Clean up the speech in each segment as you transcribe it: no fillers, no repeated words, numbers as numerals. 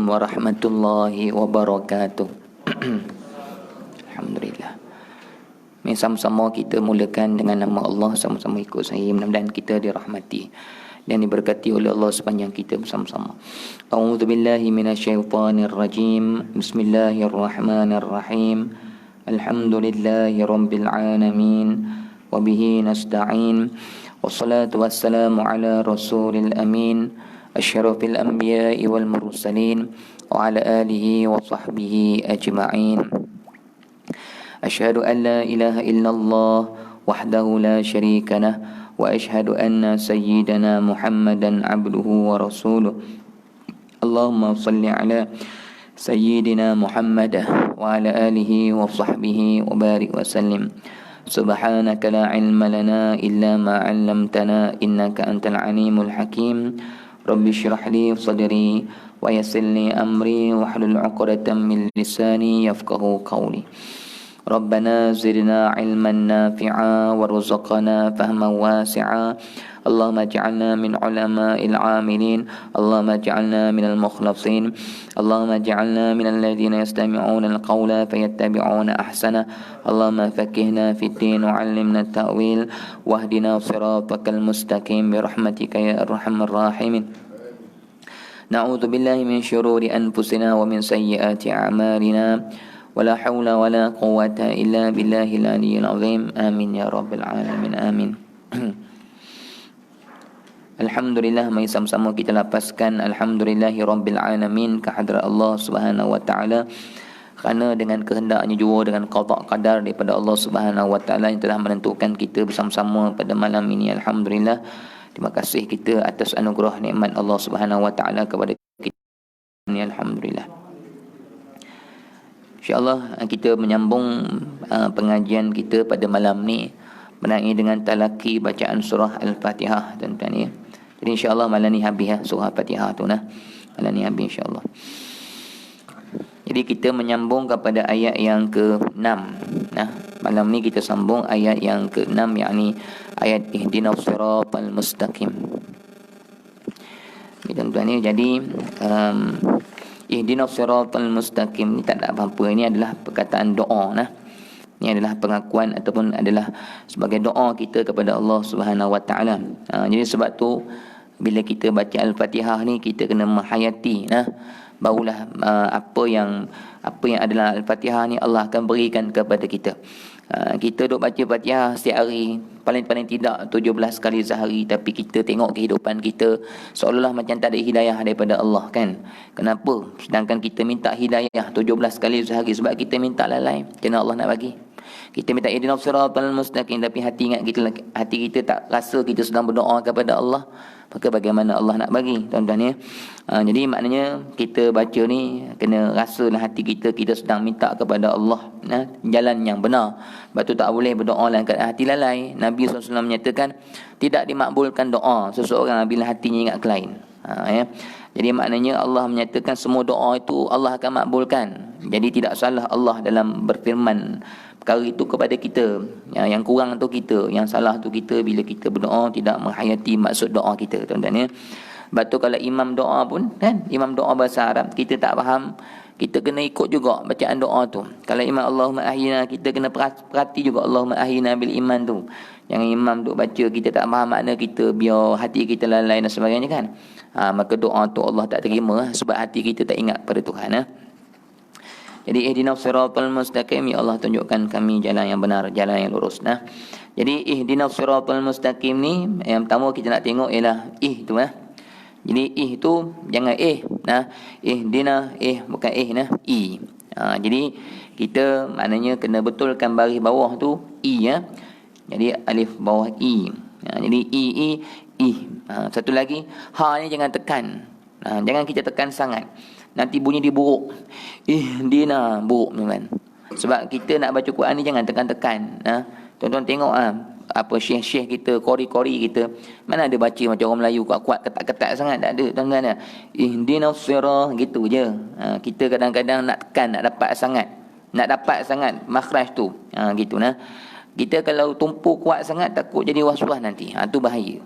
warahmatullahi wabarakatuh. Alhamdulillah. Mari sama-sama kita mulakan dengan nama Allah, sama-sama ikut saya. Mudah-mudahan kita dirahmati dan diberkati oleh Allah sepanjang kita bersama-sama. A'udzubillahi minasyaitonirrajim. Bismillahirrahmanirrahim. Alhamdulillahi rabbil alamin. Wa bihi nasta'in. Wassalatu wassalamu ala rasulil amin. Asyrafil anbiya'i wal mursalin. Wa ala alihi wa sahbihi ajma'in. Asyhadu an la ilaha illallah wahdahu la syarika lah. Wa asyhadu anna sayyidana Muhammadan abduhu wa rasuluh. Allahumma salli ala sayyidina Muhammad wa ala alihi wa sahbihi wa barik wa sallim. Subhanaka la ilma lana illa ma 'allamtana innaka antal alimul hakim. Rabbi shrah li sadri wa yassir li amri wahlul 'uqdatam min lisani yafqahu qawli. Rabbana zidna ilman nafi'a warzuqna fahman wasi'a. Allahumma ij'alna min ulama'il 'amilin. Allahumma ij'alna minal mukhlasin. Allahumma ij'alna minal ladzina yastami'una al-qawla fayattabi'una ahsana. Allahumma faqqihna fid din wa 'allimna at-ta'wil wahdina siratal mustaqim bi rahmatika ya arhamar rahimin. Na'udzu billahi min syururi anfusina wa min sayyiati a'malina. ولا حول ولا قوة إلا بالله العلي العظيم آمين يا رب العالمين آمين. Alhamdulillah, mari sama-sama kita lapaskan Alhamdulillahi Rabbil Alamin ke hadrat Allah Subhanahu Wa Ta'ala, kerana dengan kehendaknya juga, dengan qada qadar daripada Allah Subhanahu Wa Ta'ala yang telah menentukan kita bersama-sama pada malam ini. Alhamdulillah, terima kasih kita atas anugerah nikmat Allah Subhanahu Wa Ta'ala kepada kita ini. Alhamdulillah. InsyaAllah kita menyambung pengajian kita pada malam ni berkenaan dengan talaki bacaan surah Al-Fatihah, tuan-tuan ya. Jadi insyaAllah malam ni habis surah Al-Fatihah tu nah. Malam ni habis insyaAllah. Jadi kita menyambung kepada ayat yang ke-6. Nah, malam ni kita sambung ayat yang ke-6, yakni ayat ihdinas siratal mustaqim. Tuan-tuan ya, jadi ihdinas siratal mustaqim ni tak ada apa-apa. Ini adalah perkataan doa nah. Ini adalah pengakuan ataupun adalah sebagai doa kita kepada Allah Subhanahu Wa Taala. Jadi sebab tu bila kita baca Al-Fatihah ni kita kena menghayati nah, barulah apa yang adalah Al-Fatihah ni Allah akan berikan kepada kita. Kita duk baca Fatihah setiap hari, paling tidak 17 kali sehari, tapi kita tengok kehidupan kita seolah-olah macam tak ada hidayah daripada Allah kan. Kenapa? Sedangkan kita minta hidayah 17 kali sehari sebab kita minta lalai, kerana Allah nak bagi. Kita minta ihdinas siratal mustaqim, tapi hati kita tak rasa kita sedang berdoa kepada Allah. Maka bagaimana Allah nak bagi, tuan-tuan ya. Jadi maknanya kita baca ni kena rasalah hati kita sedang minta kepada Allah jalan yang benar. Sebab tu tak boleh berdoa dalam keadaan hati lalai. Nabi SAW menyatakan tidak dimakbulkan doa seseorang bila hatinya ingat ke lain. Ya. Jadi maknanya Allah menyatakan semua doa itu Allah akan makbulkan. Jadi tidak salah Allah dalam berfirman perkara itu kepada kita. Yang kurang tu kita, yang salah tu kita bila kita berdoa tidak menghayati maksud doa kita, tuan-tuan ya. Sebab tu kalau imam doa pun kan, imam doa bahasa Arab kita tak faham, kita kena ikut juga bacaan doa tu. Kalau imam Allahumma ahyina, kita kena perhati juga Allahumma ahyina bil iman tu. Jangan imam duk baca kita tak faham makna, kita biar hati kita lalai dan sebagainya kan. Maka doa tu Allah tak terima sebab hati kita tak ingat pada Tuhan. Jadi ihdinas siratal mustaqim, ya Allah tunjukkan kami jalan yang benar, jalan yang lurus. Nah, jadi ihdinas siratal mustaqim ni yang pertama kita nak tengok ialah tu Jadi tu jangan nah, ihdina bukan nah, i. Jadi kita maknanya kena betulkan baris bawah tu i ya. Jadi alif bawah i. Jadi i. Satu lagi ha ni jangan tekan. Jangan kita tekan sangat. Nanti bunyi dia buruk. Ihdina buruk kan. Sebab kita nak baca Quran ni jangan tekan-tekan. Tuan-tuan tengok apa syekh-syekh kita, qori-qori kita, mana ada baca macam orang Melayu kuat-kuat, ketat-ketat sangat, tak ada, tuan-tuan. Ihdinas sirah gitu je. Kita kadang-kadang nak tekan, nak dapat sangat makhraj tu. Gitu nah. Kita kalau tumpu kuat sangat takut jadi was-was nanti. Tu bahaya.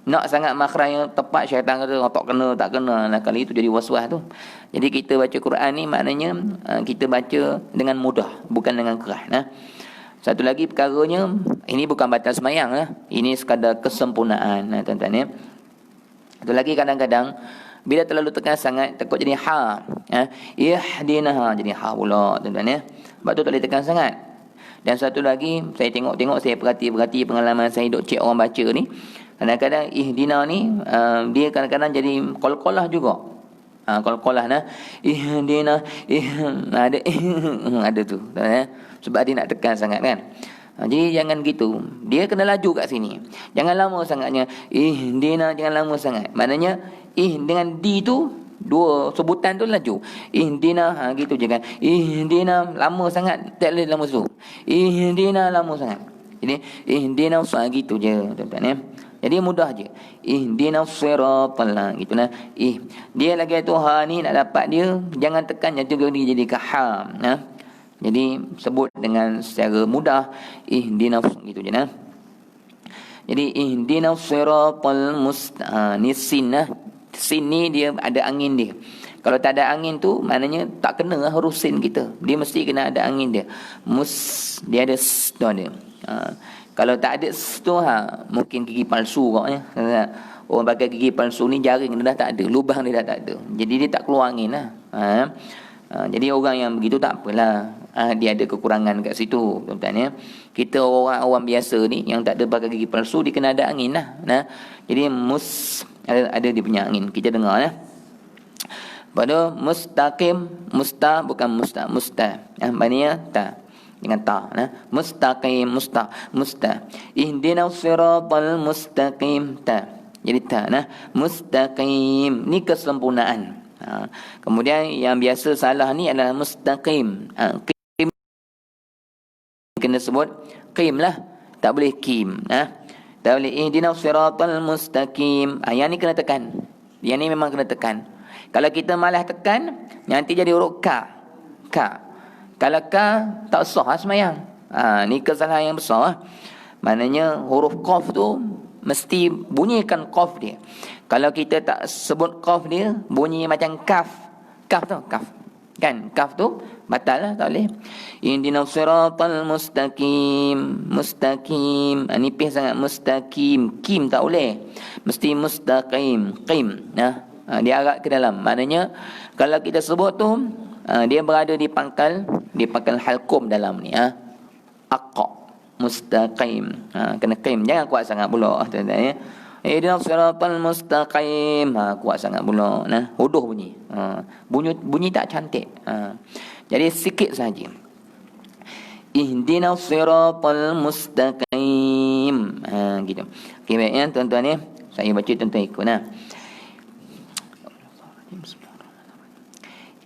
nak sangat makhraj yang tepat, syaitan kata tak kena, tak kena. Nah, kali itu jadi was-was tu. Jadi kita baca Quran ni maknanya kita baca dengan mudah, bukan dengan keras. Nah. Satu lagi perkaranya, ini bukan batal semayang lah. Ini sekadar kesempurnaan. Nah, tuan-tuan ya. Satu lagi kadang-kadang bila terlalu tekan sangat takut jadi ha. Ihdinaha jadi ha pula, tuan-tuan ya. Sebab tu tak boleh tekan sangat. Dan satu lagi, saya tengok-tengok, saya perhati pengalaman saya duk cek orang baca ni. Kadang-kadang ihdina ni dia kadang-kadang jadi qalqalah juga. Qalqalah nah. Ihdina ada ada tu. Sebab dia nak tekan sangat kan. Jadi jangan gitu. Dia kena laju kat sini. Jangan lama sangatnya. Ihdina jangan lama sangat. Maknanya dengan di tu dua sebutan tu laju. Ihdina gitu je kan. Ihdina lama sangat, tak boleh lama tu. Ihdina lama sangat. Jadi ihdina gitu je, tuan-tuan ya. Jadi mudah je. Ihdinas siratal gitulah. Dia lagi tu ha ni nak dapat dia, jangan tekan juga dia jadi kaham. Jadi sebut dengan secara mudah ihdinas gitu je nah. Jadi ihdinas siratal mustaqim. Sin ni dia ada angin dia. Kalau tak ada angin tu maknanya tak kena huruf sin kita. Dia mesti kena ada angin dia. Dia ada s tu dia. Kalau tak ada s tu mungkin gigi palsu katnya. Orang pakai gigi palsu ni jaring dia dah tak ada, lubang dia dah tak ada. Jadi dia tak keluar angin lah. Jadi orang yang begitu tak apalah. Dia ada kekurangan kat situ, tuan-tuan ya. Kita orang biasa ni yang tak ada pakai gigi palsu, dia kena ada angin lah. Jadi ada dia punya angin. Kita dengar ya. Pada mustaqim, bukan musta. Maknanya ta dengan ta mustaqim, musta. Ihdinas siratal mustaqim ta. Jadi ta mustaqim ni kesempurnaan. Kemudian yang biasa salah ni adalah mustaqim. Qim kena sebut qim lah, tak boleh kim. Tak boleh ihdinas siratal mustaqim. Yang ni kena tekan. Yang ni memang kena tekan. Kalau kita malas tekan, nanti jadi huruf ka. Kalau ka tak sah semayang. Ni kesalahan yang besar. Maknanya huruf qaf tu mesti bunyikan qaf dia. Kalau kita tak sebut qaf dia, bunyi macam kaf. Kaf tu, kaf. Kan, kaf tu batal lah, tak boleh. Ihdinas siratal mustaqim. Nipis sangat mustaqim. Kim tak boleh. Mesti mustaqim. Qim. Dia arak ke dalam. Maknanya kalau kita sebut tu dia berada di pangkal halqum dalam ni. Aqqa mustaqim. Kena qim, jangan kuat sangat pula, tuan-tuan ya. Ihdinas siratal mustaqim. Kuat sangat pula. Huduh bunyi. Bunyi tak cantik. Jadi sikit saja. Ihdinas siratal mustaqim. Gitu. Okey, baik ya tuan-tuan ya. Saya baca, tuan-tuan ikut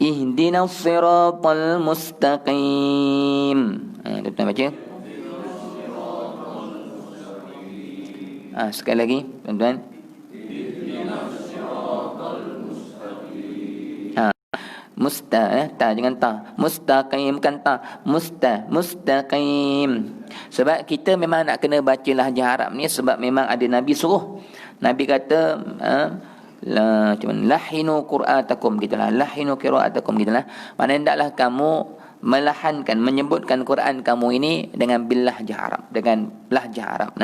Ihdinas siratal mustaqim. Tuan-tuan baca. Sekali lagi, tuan-tuan. Ta dengan ta. Mustaqim bukan ta. Mustaqim. Sebab kita memang nak kena baca lahjah Arab ni sebab memang ada Nabi suruh. Nabi kata lahinu qira'atakum gitulah. Lahinu qira'atakum gitulah. Maknanya hendaklah kamu melahankan, menyebutkan Quran kamu ini dengan lahjah Arab, dengan lahjah Arab.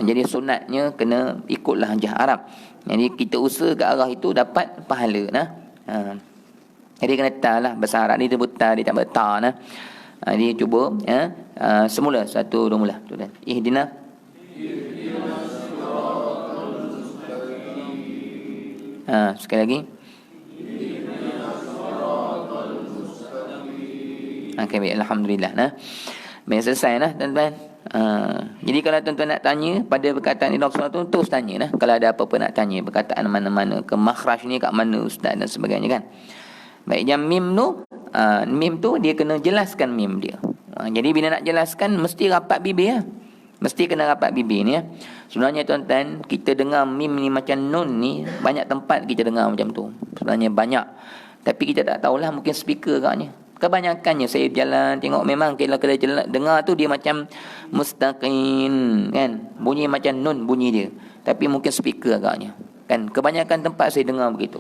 Jadi sunatnya kena ikut lahjah Arab. Jadi kita usaha ke arah itu dapat pahala. Jadi kena ta lah. Bahasa Arab ni dia buta, dia tak berta. Jadi cuba semula satu dua mula. Ihdina sekali lagi. Okey, baik, alhamdulillah. Baik, selesai tuan-tuan. Jadi kalau tuan-tuan nak tanya pada perkataan ini tu terus tanya kalau ada apa-apa nak tanya perkataan mana-mana, ke makhraj ni kat mana ustaz dan sebagainya kan. Baik, yang mim tu dia kena jelaskan mim dia. Jadi bila nak jelaskan mesti rapat bibir ya. Mesti kena rapat bibir ni ya. Sebenarnya tuan-tuan, kita dengar mim ni macam nun ni, banyak tempat kita dengar macam tu. Sebenarnya banyak. Tapi kita tak tahulah, mungkin speaker katnya. Kebanyakannya saya jalan tengok memang kalau jalan dengar tu dia macam mustaqim kan, bunyi macam nun bunyi dia, tapi mungkin speaker agaknya kan. Kebanyakan tempat saya dengar begitu.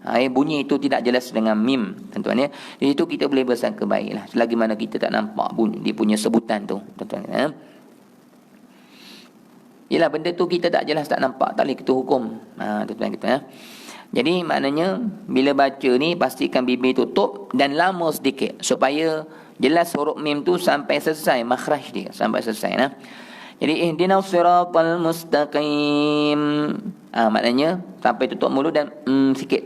Bunyi itu tidak jelas dengan mim tuan-tuan ya. Jadi itu kita boleh bersangka baiklah selagi mana kita tak nampak bunyi dia punya sebutan tu tuan-tuan ya. Yalah benda tu kita tak jelas tak nampak tak boleh kita hukum. Tuan-tuan kita ya. Jadi maknanya bila baca ni pastikan bibir tutup dan lama sedikit supaya jelas huruf mim tu sampai selesai makhraj dia sampai selesai nah. Jadi ihdinas siratal mustaqim. Maknanya sampai tutup mulut dan sikit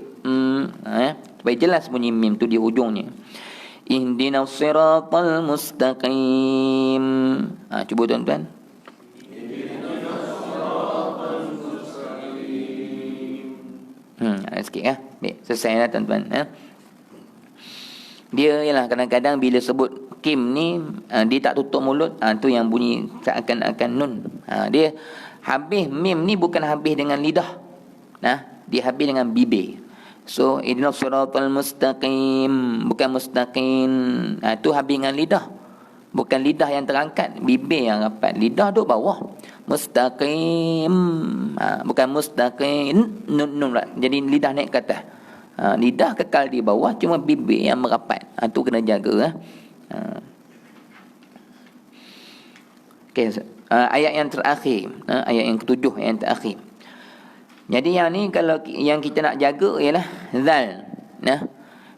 supaya jelas bunyi mim tu di hujungnya. Ihdinas siratal mustaqim. Cuba tuan-tuan. Sikit ya. Baik, selesai dah tuan-tuan Dia ialah kadang-kadang bila sebut kim ni dia tak tutup mulut, tu yang bunyi seakan-akan nun. Dia habis mim ni bukan habis dengan lidah. Dia habis dengan bibir. So ihdinas siratal mustaqim bukan mustaqim. Tu habis dengan lidah. Bukan lidah yang terangkat, bibir yang rapat. Lidah duduk bawah. Mustaqim. Bukan mustaqim. Nun lah. Jadi lidah naik ke atas. Lidah kekal di bawah, cuma bibir yang merapat. Tu kena jaga. Okay. Ayat yang terakhir. Ayat yang ketujuh yang terakhir. Jadi yang ni kalau yang kita nak jaga ialah zal.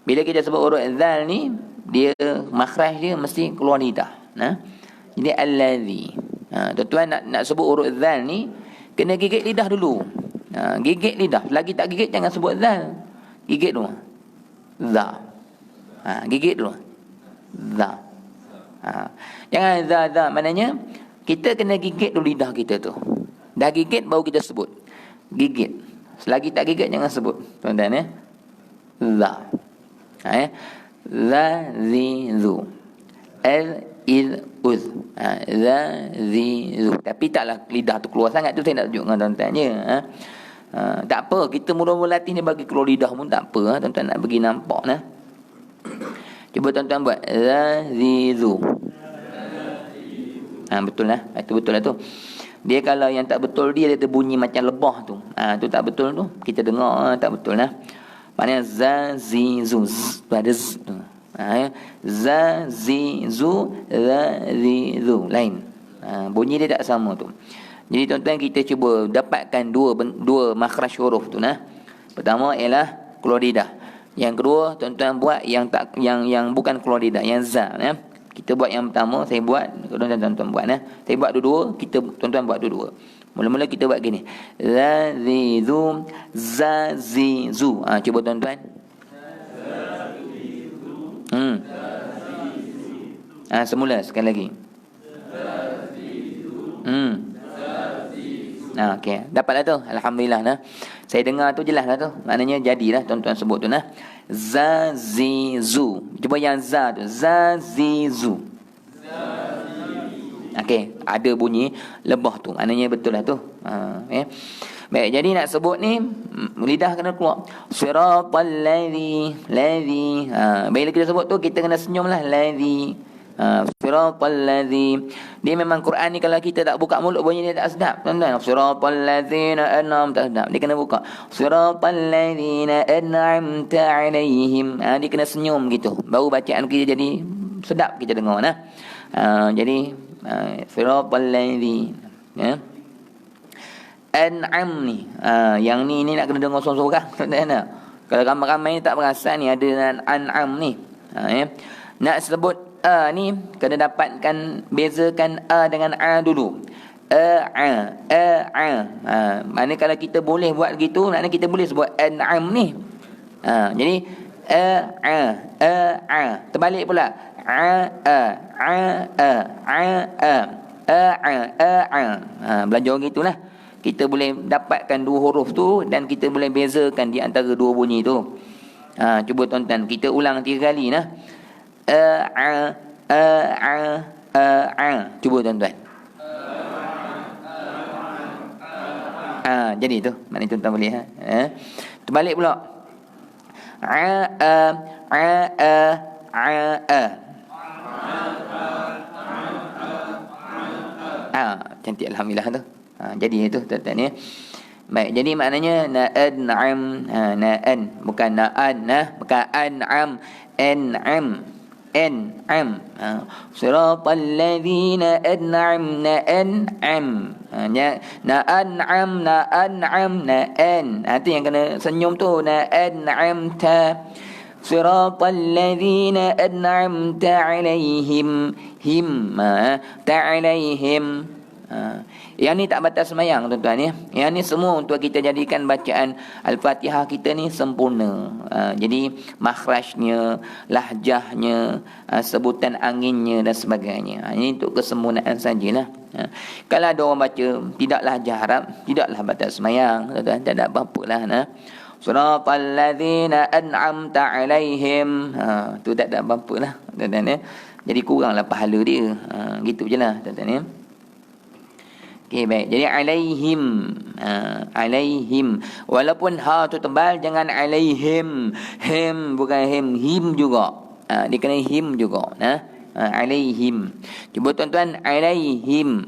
Bila kita sebut huruf zal ni, dia makhraj dia mesti keluar lidah. Jadi allazi. Tuan-tuan nak sebut huruf zal ni kena gigit lidah dulu. Gigit lidah. Lagi tak gigit jangan sebut zal. Gigit dulu. Za. Gigit dulu. Za. Jangan za. Maknanya kita kena gigit dulu lidah kita tu. Dah gigit baru kita sebut. Gigit. Selagi tak gigit jangan sebut. Tuan-tuan ya. Za. Za zi zu. Al il uz. Za zi zu. Tapi taklah lidah tu keluar sangat tu saya nak tunjuk dengan tuan-tuan je. Tak apa, kita mula-mula latih ni bagi keluar lidah pun tak apa. Tuan-tuan nak bagi nampak Cuba tuan-tuan buat za zi zu. Betul lah. Itu betul lah tu. Dia kalau yang tak betul dia terbunyi macam lebah tu. Tu tak betul tu. Kita dengar tak betul lah. Maknanya za zi zu. Ada z tu. Za zi zu za zi zu. Lain. Bunyi dia tak sama tu. Jadi tuan-tuan kita cuba dapatkan dua makhraj huruf tu Pertama ialah keluar lidah. Yang kedua tuan-tuan buat yang bukan keluar lidah, yang za Kita buat yang pertama, saya buat, tuan-tuan buat Saya buat dua-dua, tuan-tuan buat dua-dua. Mula-mula kita buat gini. Za zi zu za zi zu. Cuba tuan-tuan. Semula sekali lagi. Okey, dapatlah tu. Alhamdulillah Saya dengar tu jelas lah tu. Maknanya jadilah tuan-tuan sebut tu za zi zu. Cuba yang za tu. Za zi zu. Okey, ada bunyi lebah tu. Maknanya betul lah tu. Baik, jadi nak sebut ni lidah kena keluar. Siratal ladzi bila kita sebut tu kita kena senyum lah ladzi. Siratal ladzi. Dia memang Quran ni kalau kita tak buka mulut bunyi dia tak sedap. Tuan-tuan, siratal ladzina an'amta tak sedap. Dia kena buka. Siratal ladzina an'amta 'alaihim. Dia kena senyum gitu. Baru bacaan kita jadi sedap kita dengar Jadi siratal ladzi an'am ni. Yang ni nak kena dengar seorang-seorang. Tuan-tuan. Kalau ramai-ramai ni tak perasan ni ada an'am ni. Nak sebut ni kena dapatkan bezakan dengan dulu. Mana kalau kita boleh buat gitu, maknanya kita boleh sebut an'am ni. Jadi terbalik pula. Belajar gitulah. Kita boleh dapatkan dua huruf tu dan kita boleh bezakan di antara dua bunyi tu. Cuba tuan-tuan kita ulang 3 kali Cuba tuan-tuan. Jadi tu maknanya tuan-tuan boleh Terbalik pula. Cantik alhamdulillah tu. Jadi itu tuan-tuan ya. Baik, jadi maknanya na'am, na'an bukan na'an, bukan an'am, an'am, an'am. Siratal ladzina an'amna an'am. Na'an'am, na'an'am, na'an. Itu yang kena senyum tu, na'an'amta. Siratal ladzina an'amta 'alaihim, him, ta'alaihim. Yang ni tak batas semayang tuan-tuan ya. Yang ni semua untuk kita jadikan bacaan Al-Fatihah kita ni sempurna. Jadi makhrajnya, lahjahnya, sebutan anginnya dan sebagainya. Ini untuk kesempurnaan sajalah. Kalau ada orang baca tidak lahjah Arab, tidaklah batas semayang tuan-tuan, tak ada apa-apa lah. Siratal ladzina an'amta 'alaihim. Tu tak ada apa-apa lah tuan-tuan ya. Jadi kuranglah pahala dia. Gitu je lah tuan-tuan ya. Okey, baik. Jadi alaihim, alaihim. Walaupun ha tu tebal, jangan alaihim. Him bukan him juga. Dia kena him juga. Alaihim. Cuba tuan-tuan, alaihim.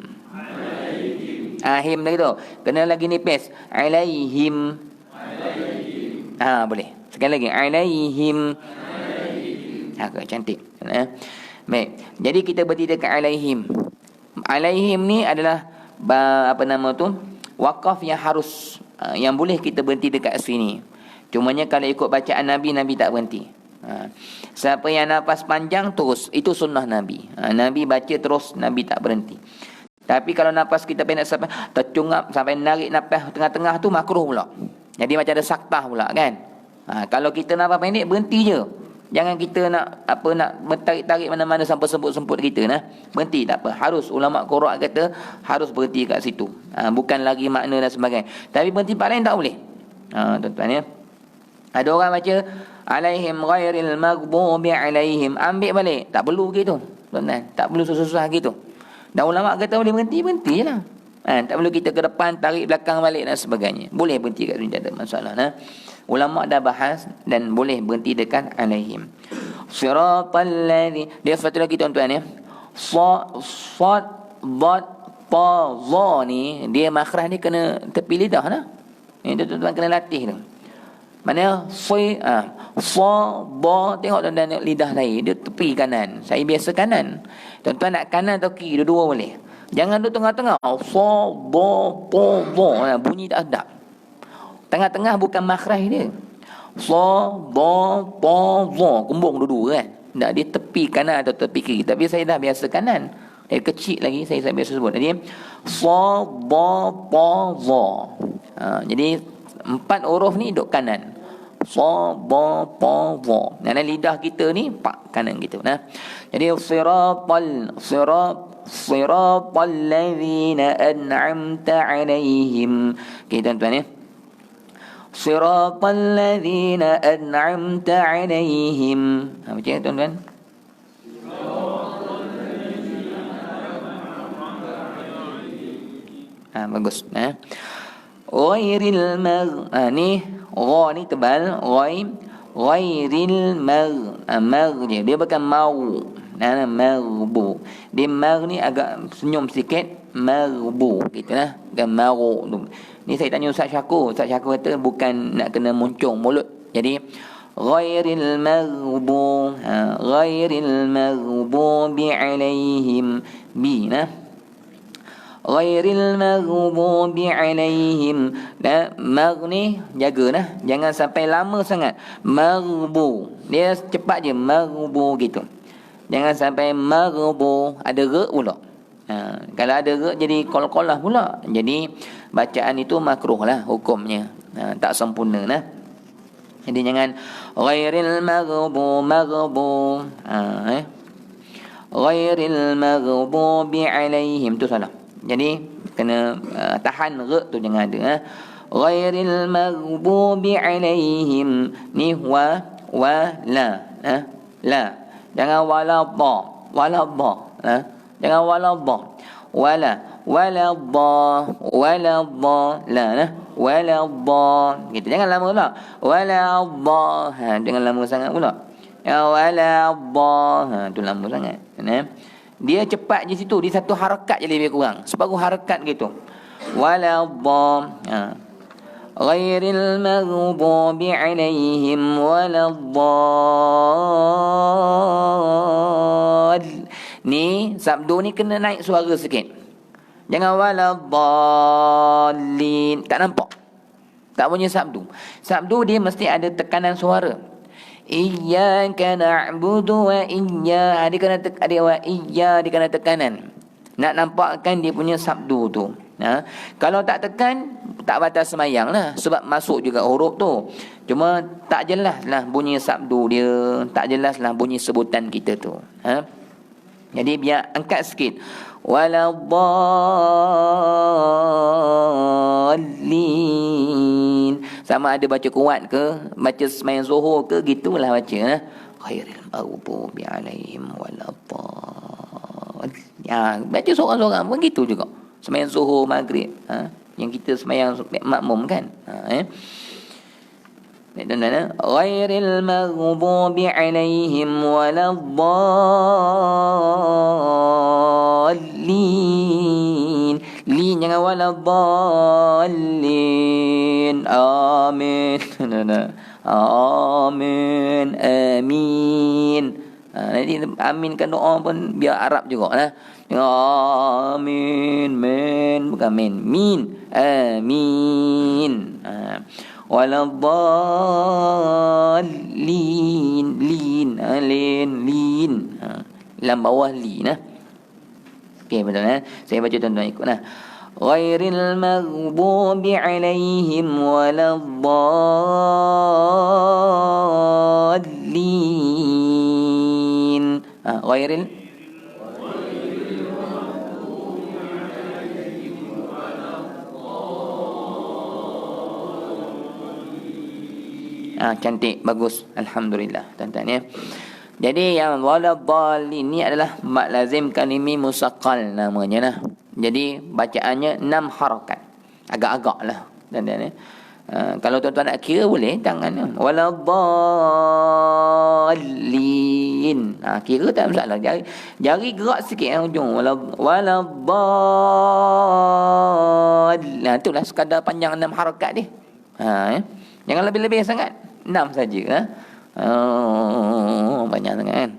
Him lagi tu. Kena lagi nipis. Alaihim. Boleh. Sekali lagi. Alaihim. Cantik. Baik. Jadi kita berhenti dekat alaihim. Alaihim ni adalah wakaf yang harus, yang boleh kita berhenti dekat sini. Cumanya kalau ikut bacaan Nabi, Nabi tak berhenti. Siapa yang nafas panjang terus, itu sunnah Nabi. Nabi baca terus, Nabi tak berhenti. Tapi kalau nafas kita pendek sampai tercungap, sampai narik nafas tengah-tengah tu makruh pula. Jadi macam ada saktah pula kan. Kalau kita nafas pendek, berhenti je. Jangan kita nak bertarik-tarik mana-mana sampai semput-semput kita berhenti tak apa. Harus ulama Qur'an kata harus berhenti kat situ. Bukan lagi makna dan sebagainya. Tapi berhenti part lain tak boleh. Tuan-tuan ya. Ada orang baca alaihim ghairil maghdubi alaihim, ambil balik. Tak perlu gitu. Tuan-tuan, tak perlu susah-susah gitu. Dan ulama kata boleh berhenti lah. Tak perlu kita ke depan, tarik belakang balik dan sebagainya. Boleh berhenti kat sini, tak ada masalah. Ulama dah bahas dan boleh berhenti dekat alaihim. Siratal ladzi. Dia satu lagi tuan-tuan ya. Sad, dad, ta, za ni dia makhraj ni kena tepi lidah Itu tuan-tuan kena latih tu. Mana sa, ba, tengok tuan-tuan lidah saya dia tepi kanan. Saya biasa kanan. Tuan-tuan nak kanan atau kiri, dua-dua boleh. Jangan duduk tengah-tengah. Sa, ba, ta, za. Bunyi tak sedap. Tengah-tengah bukan makhraj dia. Sa, ba, ta, za. Kumbung dua-dua kan. Tak, dia tepi kanan atau tepi kiri. Tapi saya dah biasa kanan. Dari kecil lagi saya biasa sebut. Jadi sa, ba, ta, za. Jadi 4 huruf ni duduk kanan. Sa, ba, ta, za. Dan lidah kita ni pak kanan gitu. Jadi siratal ladzina an'amta 'alaihim. Okey tuan-tuan ya. Siratal ladzina an'amta 'alaihim. Baca ya tuan-tuan. Bagus. Ghairil ni gha ni tebal, ghairil dia bukan mau. Maghbu. Dia mar ni agak senyum sikit, maghbu gitulah. Bukan maru. Ni saya tanya Ustaz Syakur. Ustaz Syakur kata bukan nak kena muncung mulut. Jadi ghairil maghdubi alaihim bi ghairil maghdubi alaihim. Mag ni jaga jangan sampai lama sangat. Maghbu dia cepat je, maghbu gitu. Jangan sampai maghbu ada re pula. Kalau ada re jadi qalqalah pula. Jadi bacaan itu makruh lah hukumnya. Tak sempurna Jadi jangan ghairil maghbu ghairil maghdubi alaihim tu salah. Jadi kena tahan re tu jangan ada. Ghairil maghdubi alaihim ni wa la la. Jangan wala ba. Jangan wala ba. Wala ba la gitu. Jangan lama pula. Wala ba. Jangan lama sangat pula. wala dha. Tu lama sangat. Dia cepat je situ, dia satu harakat je lebih kurang. Separuh harakat gitu. Wala dha. Ghairil maghdubi alaihim wala dhal. Ni sabdu ni kena naik suara sikit. Jangan wala dhalin. Tak nampak. Tak punya sabdu. Sabdu dia mesti ada tekanan suara. Iyyaka na'budu wa iyya. Dia kena ada wa iyya, dia kena tekanan. Nak nampakkan dia punya sabdu tu. Kalau tak tekan, tak batal semayang lah. Sebab masuk juga huruf tu. Cuma tak jelas lah bunyi sabdu dia. Tak jelas lah bunyi sebutan kita tu. Jadi biar angkat sikit. Waladdallin. Sama ada baca kuat ke, baca semayang zuhur ke, gitulah baca. Khairil maghdubi alaihim waladdallin. Baca seorang-seorang pun gitu juga. Semayang zuhur, maghrib. Yang kita semayang makmum kan. Ghairil maghdubi alaihim waladdallin. Lin jangan waladdallin. Amin. Amin. Amin. Nanti aminkan doa pun biar Arab juga lah. Amin. Min bukan min. Min. Amin. Waladdallin. Lin. Lin. Lam bawah li nah. Okey betul saya baca tuan-tuan ikut nah. Ghairil maghdubi alaihim waladdallin. Ghairil cantik, bagus. Alhamdulillah tuan-tuan ya. Jadi yang waladdallin ni adalah mad lazim kalimi musaqqal namanya nah. Jadi bacaannya 6 harakat. Agak-agak lah tuan-tuan ya. Kalau tuan-tuan nak kira boleh tangan waladdallin. Kira tak masalah. Jari gerak sikit hujung waladdallin. Itulah sekadar panjang 6 harakat dia. Ya. Jangan lebih-lebih sangat. 6 saja. Banyak sangat kan.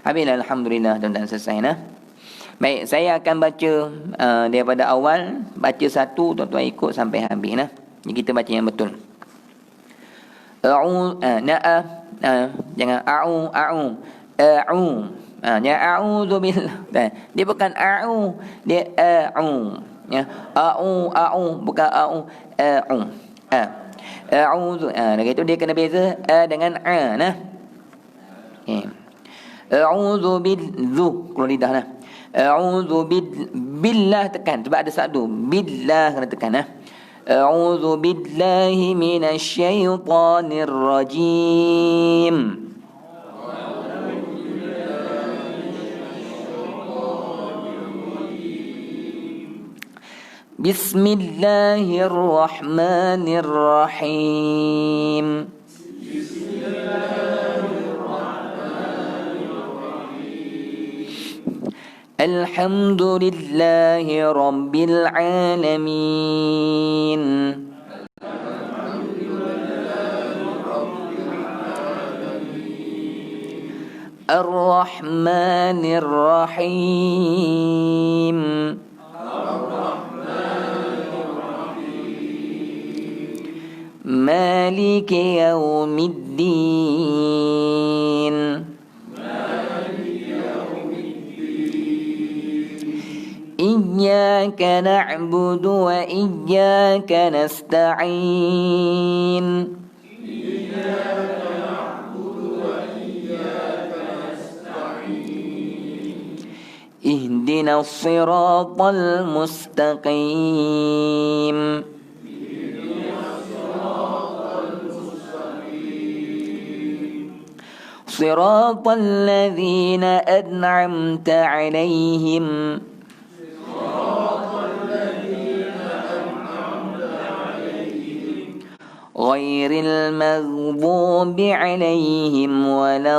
Habis alhamdulillah tuan-tuan selesai nah. Baik, saya akan baca daripada awal, baca satu, tuan-tuan ikut sampai habis nah. Jadi kita baca yang betul. Jangan a'u. Jangan a'udzu billah. Dia bukan a'u, dia a'u. Ya, a'u bukan a'u. A'udzu. Lagi tu dia kena beza dengan nah. Okey. A'udzu bidzu keluar lidah nah. A'udzu billah tekan sebab ada sabdu. Billah kena tekan nah. A'udzu billahi minasyaitonir rajim. Bismillahirrahmanirrahim. Alhamdulillahi rabbil alamin. Ar-Rahmanir Rahim. Maliki yaumiddin. Iyyaka na'budu wa iyyaka nasta'in. Ihdinas siratal mustaqim. Siratal ladzina an'amta 'alaihim. ghairil maghdubi alaihim waladdallin.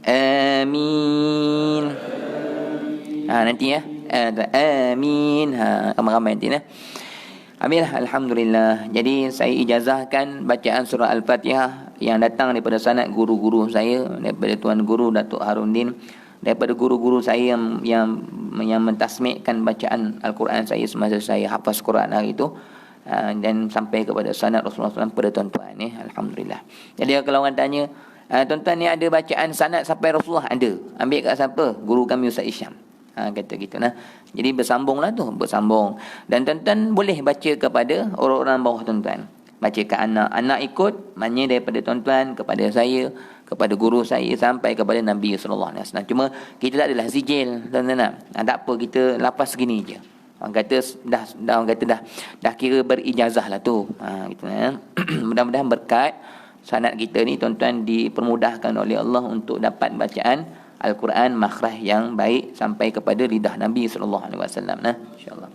Amin. Nanti ya. Amin. Ramai-ramai nanti ya. Amin. Alhamdulillah. Jadi saya ijazahkan bacaan surah Al-Fatihah yang datang daripada sanad guru-guru saya, daripada Tuan Guru Datuk Harundin, daripada guru-guru saya yang mentasmikkan bacaan Al-Quran saya semasa saya hafaz Quran hari itu, dan sampai kepada sanad Rasulullah SAW pada tuan-tuan ni. Alhamdulillah. Jadi kalau orang tanya, tuan-tuan ni ada bacaan sanad sampai Rasulullah? Ada. Ambil kat siapa? Guru kami Ustaz Isyam. Kata gitu nah. Jadi bersambunglah tu, bersambung. Dan tuan-tuan boleh baca kepada orang-orang bawah tuan-tuan. Baca ke anak, anak ikut, maknanya daripada tuan-tuan kepada saya, kepada guru saya sampai kepada Nabi sallallahu alaihi wasallam. Cuma kita tak adalah sijil, tuan-tuan. Tak apa, kita lapas segini je. Orang kata dah kira berijazah lah tu. Gitu nah. Mudah-mudahan berkat sanad kita ni tuan-tuan dipermudahkan oleh Allah untuk dapat bacaan Al-Quran makhraj yang baik sampai kepada lidah Nabi sallallahu alaihi wasallam nah, insya-Allah.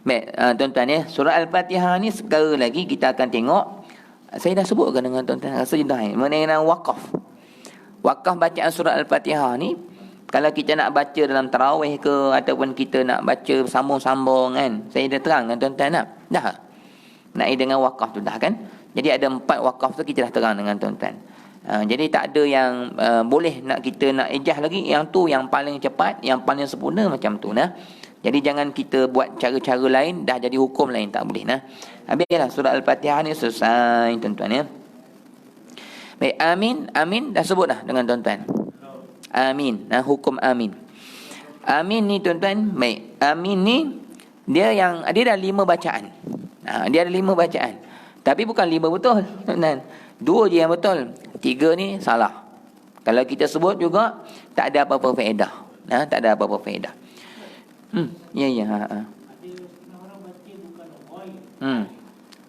Baik, tuan-tuan ya, surah Al-Fatihah ni sekali lagi kita akan tengok. Saya dah sebutkan dengan tuan-tuan rasa dah mengenai wakaf. Wakaf bacaan surah Al-Fatihah ni kalau kita nak baca dalam tarawih ke ataupun kita nak baca sambung-sambung kan. Saya dah terang dengan tuan-tuan dah. Nak dengan wakaf tu dah kan. Jadi ada 4 wakaf tu kita dah terang dengan tuan-tuan. Jadi tak ada yang boleh nak kita nak ejah lagi. Yang tu yang paling cepat, yang paling sempurna macam tu nah. Jadi jangan kita buat cara-cara lain dah jadi hukum lain, tak boleh nah. Habislah surah Al-Fatihah ni selesai tuan-tuan ya. Baik, amin dah sebut dah dengan tuan-tuan. Amin. Hukum amin. Amin ni tuan-tuan, baik. Amin ni dia dah 5 bacaan. Dia ada 5 bacaan. Tapi bukan 5 betul, tuan-tuan. 2 je yang betul. 3 ni salah. Kalau kita sebut juga tak ada apa-apa faedah. Tak ada apa-apa faedah. Ya.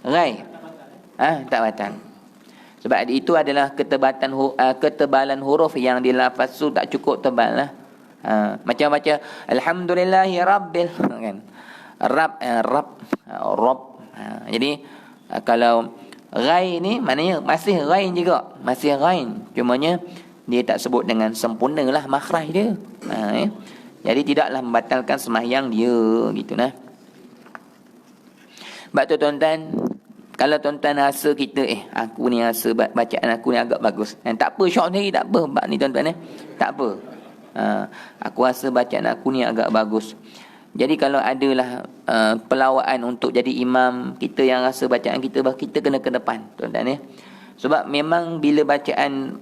Rai. Tak batal. Sebab itu adalah ketebalan huruf yang dilafaz tu tak cukup tebal lah. Macam baca alhamdulillahi rabbil kan. Rabb. Jadi kalau ghain ni maknanya masih ghain juga. Masih ghain. Cumanya dia tak sebut dengan sempurna lah makhraj dia. Jadi tidaklah membatalkan sembahyang dia gitu nah. Sebab tu tuan-tuan, kalau tuan-tuan rasa kita aku ni rasa bacaan aku ni agak bagus. Tak apa, syok sendiri tak apa bab ni tuan-tuan tak apa. Aku rasa bacaan aku ni agak bagus. Jadi kalau adalah pelawaan untuk jadi imam, kita yang rasa bacaan kita kena ke depan tuan-tuan ya. Sebab memang bila bacaan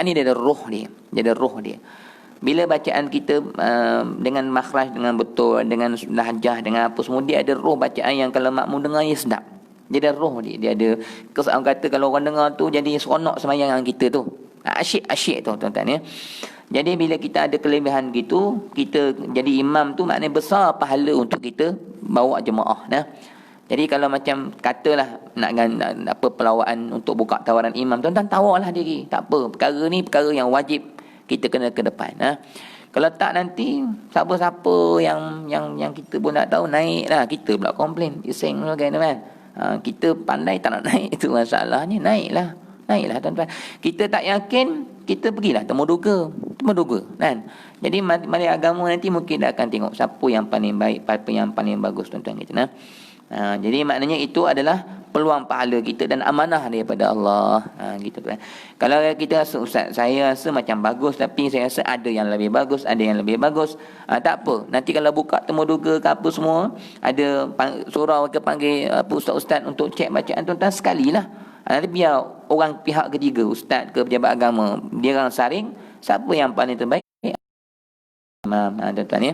ni dia ada roh dia. Dia ada roh dia. Bila bacaan kita dengan makhraj, dengan betul, dengan lahjah, dengan apa semua, dia ada roh bacaan yang kalau makmum dengar dia sedap. Dia ada roh dia. Dia ada orang kata kalau orang dengar tu jadi seronok sembahyang kita tu. Asyik tu tuan-tuan ya. Jadi bila kita ada kelebihan gitu, kita jadi imam tu maknanya besar pahala untuk kita bawa jemaah nah. Jadi kalau macam katalah nak apa pelawaan untuk buka tawaran imam, tuan-tuan tawarlah diri. Tak apa, perkara ni perkara yang wajib kita kena ke depan nah. Kalau tak nanti siapa-siapa yang kita pun tak tahu naiklah, kita pula komplain, bising kan teman. Kita pandai tak nak naik, itu masalahnya. Naiklah tuan-tuan. Kita tak yakin, kita pergilah temu duga kan. Jadi mari agama nanti mungkin dah akan tengok siapa yang paling baik, siapa yang paling bagus tuan-tuan kita nah. Jadi maknanya itu adalah peluang pahala kita dan amanah daripada Allah. Gitu kan. Kalau kita rasa ustaz saya rasa macam bagus tapi saya rasa ada yang lebih bagus, tak apa. Nanti kalau buka temu duga ke apa semua, ada surau ke panggil ustaz-ustaz untuk cek bacaan tuan-tuan sekalilah. Nanti biar orang pihak ketiga, ustaz ke pejabat agama, dia orang saring siapa yang paling terbaik. Tuan-tuan ya.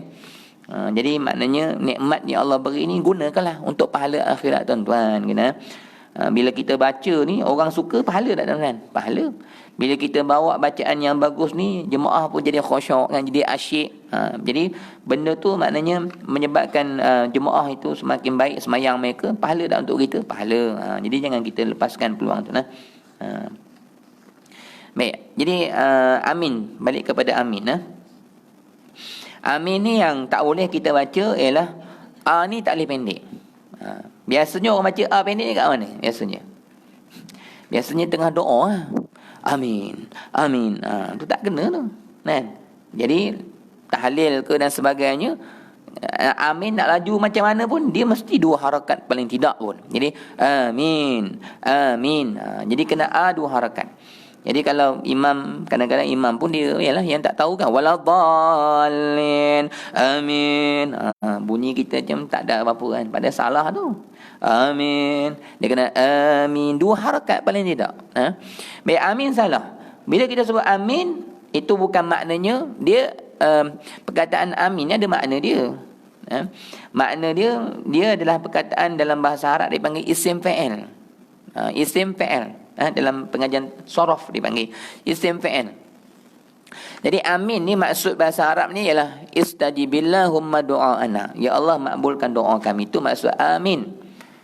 Jadi maknanya nikmat yang Allah beri ini gunakanlah untuk pahala akhirat tuan-tuan kena. Bila kita baca ni, orang suka, pahala tak tuan-tuan? Pahala. Bila kita bawa bacaan yang bagus ni, jemaah pun jadi khusyuk kan, jadi asyik. Jadi benda tu maknanya menyebabkan jemaah itu semakin baik semayang mereka. Pahala tak untuk kita? Pahala. Jadi jangan kita lepaskan peluang tu. Baik. Jadi amin. Balik kepada amin. Amin ni yang tak boleh kita baca ialah A ni tak boleh pendek. Biasanya orang baca A pendek ni kat mana? Biasanya tengah doa. Amin. Amin. Tu tak kena tu. Kan? Jadi tahlil ke dan sebagainya, amin nak laju macam mana pun dia mesti 2 harakat paling tidak pun. Jadi amin. Amin. Jadi kena A 2 harakat. Jadi kalau imam, kadang-kadang imam pun dia ialah yang tak tahu kan, waladhdallin, amin. Bunyi kita macam tak ada apa-apa kan, pada salah tu. Amin. Dia kena amin 2 harakat paling tidak. Baik, amin salah. Bila kita sebut amin, itu bukan maknanya dia perkataan amin ni ada makna dia. Makna dia adalah perkataan dalam bahasa Arab dipanggil isim fa'il. Isim fa'il. Dalam pengajian sorof dipanggil isim fa'il. Jadi amin ni maksud bahasa Arab ni ialah istajibillahumma du'aana. Ya Allah, makbulkan doa kami. Itu maksud amin.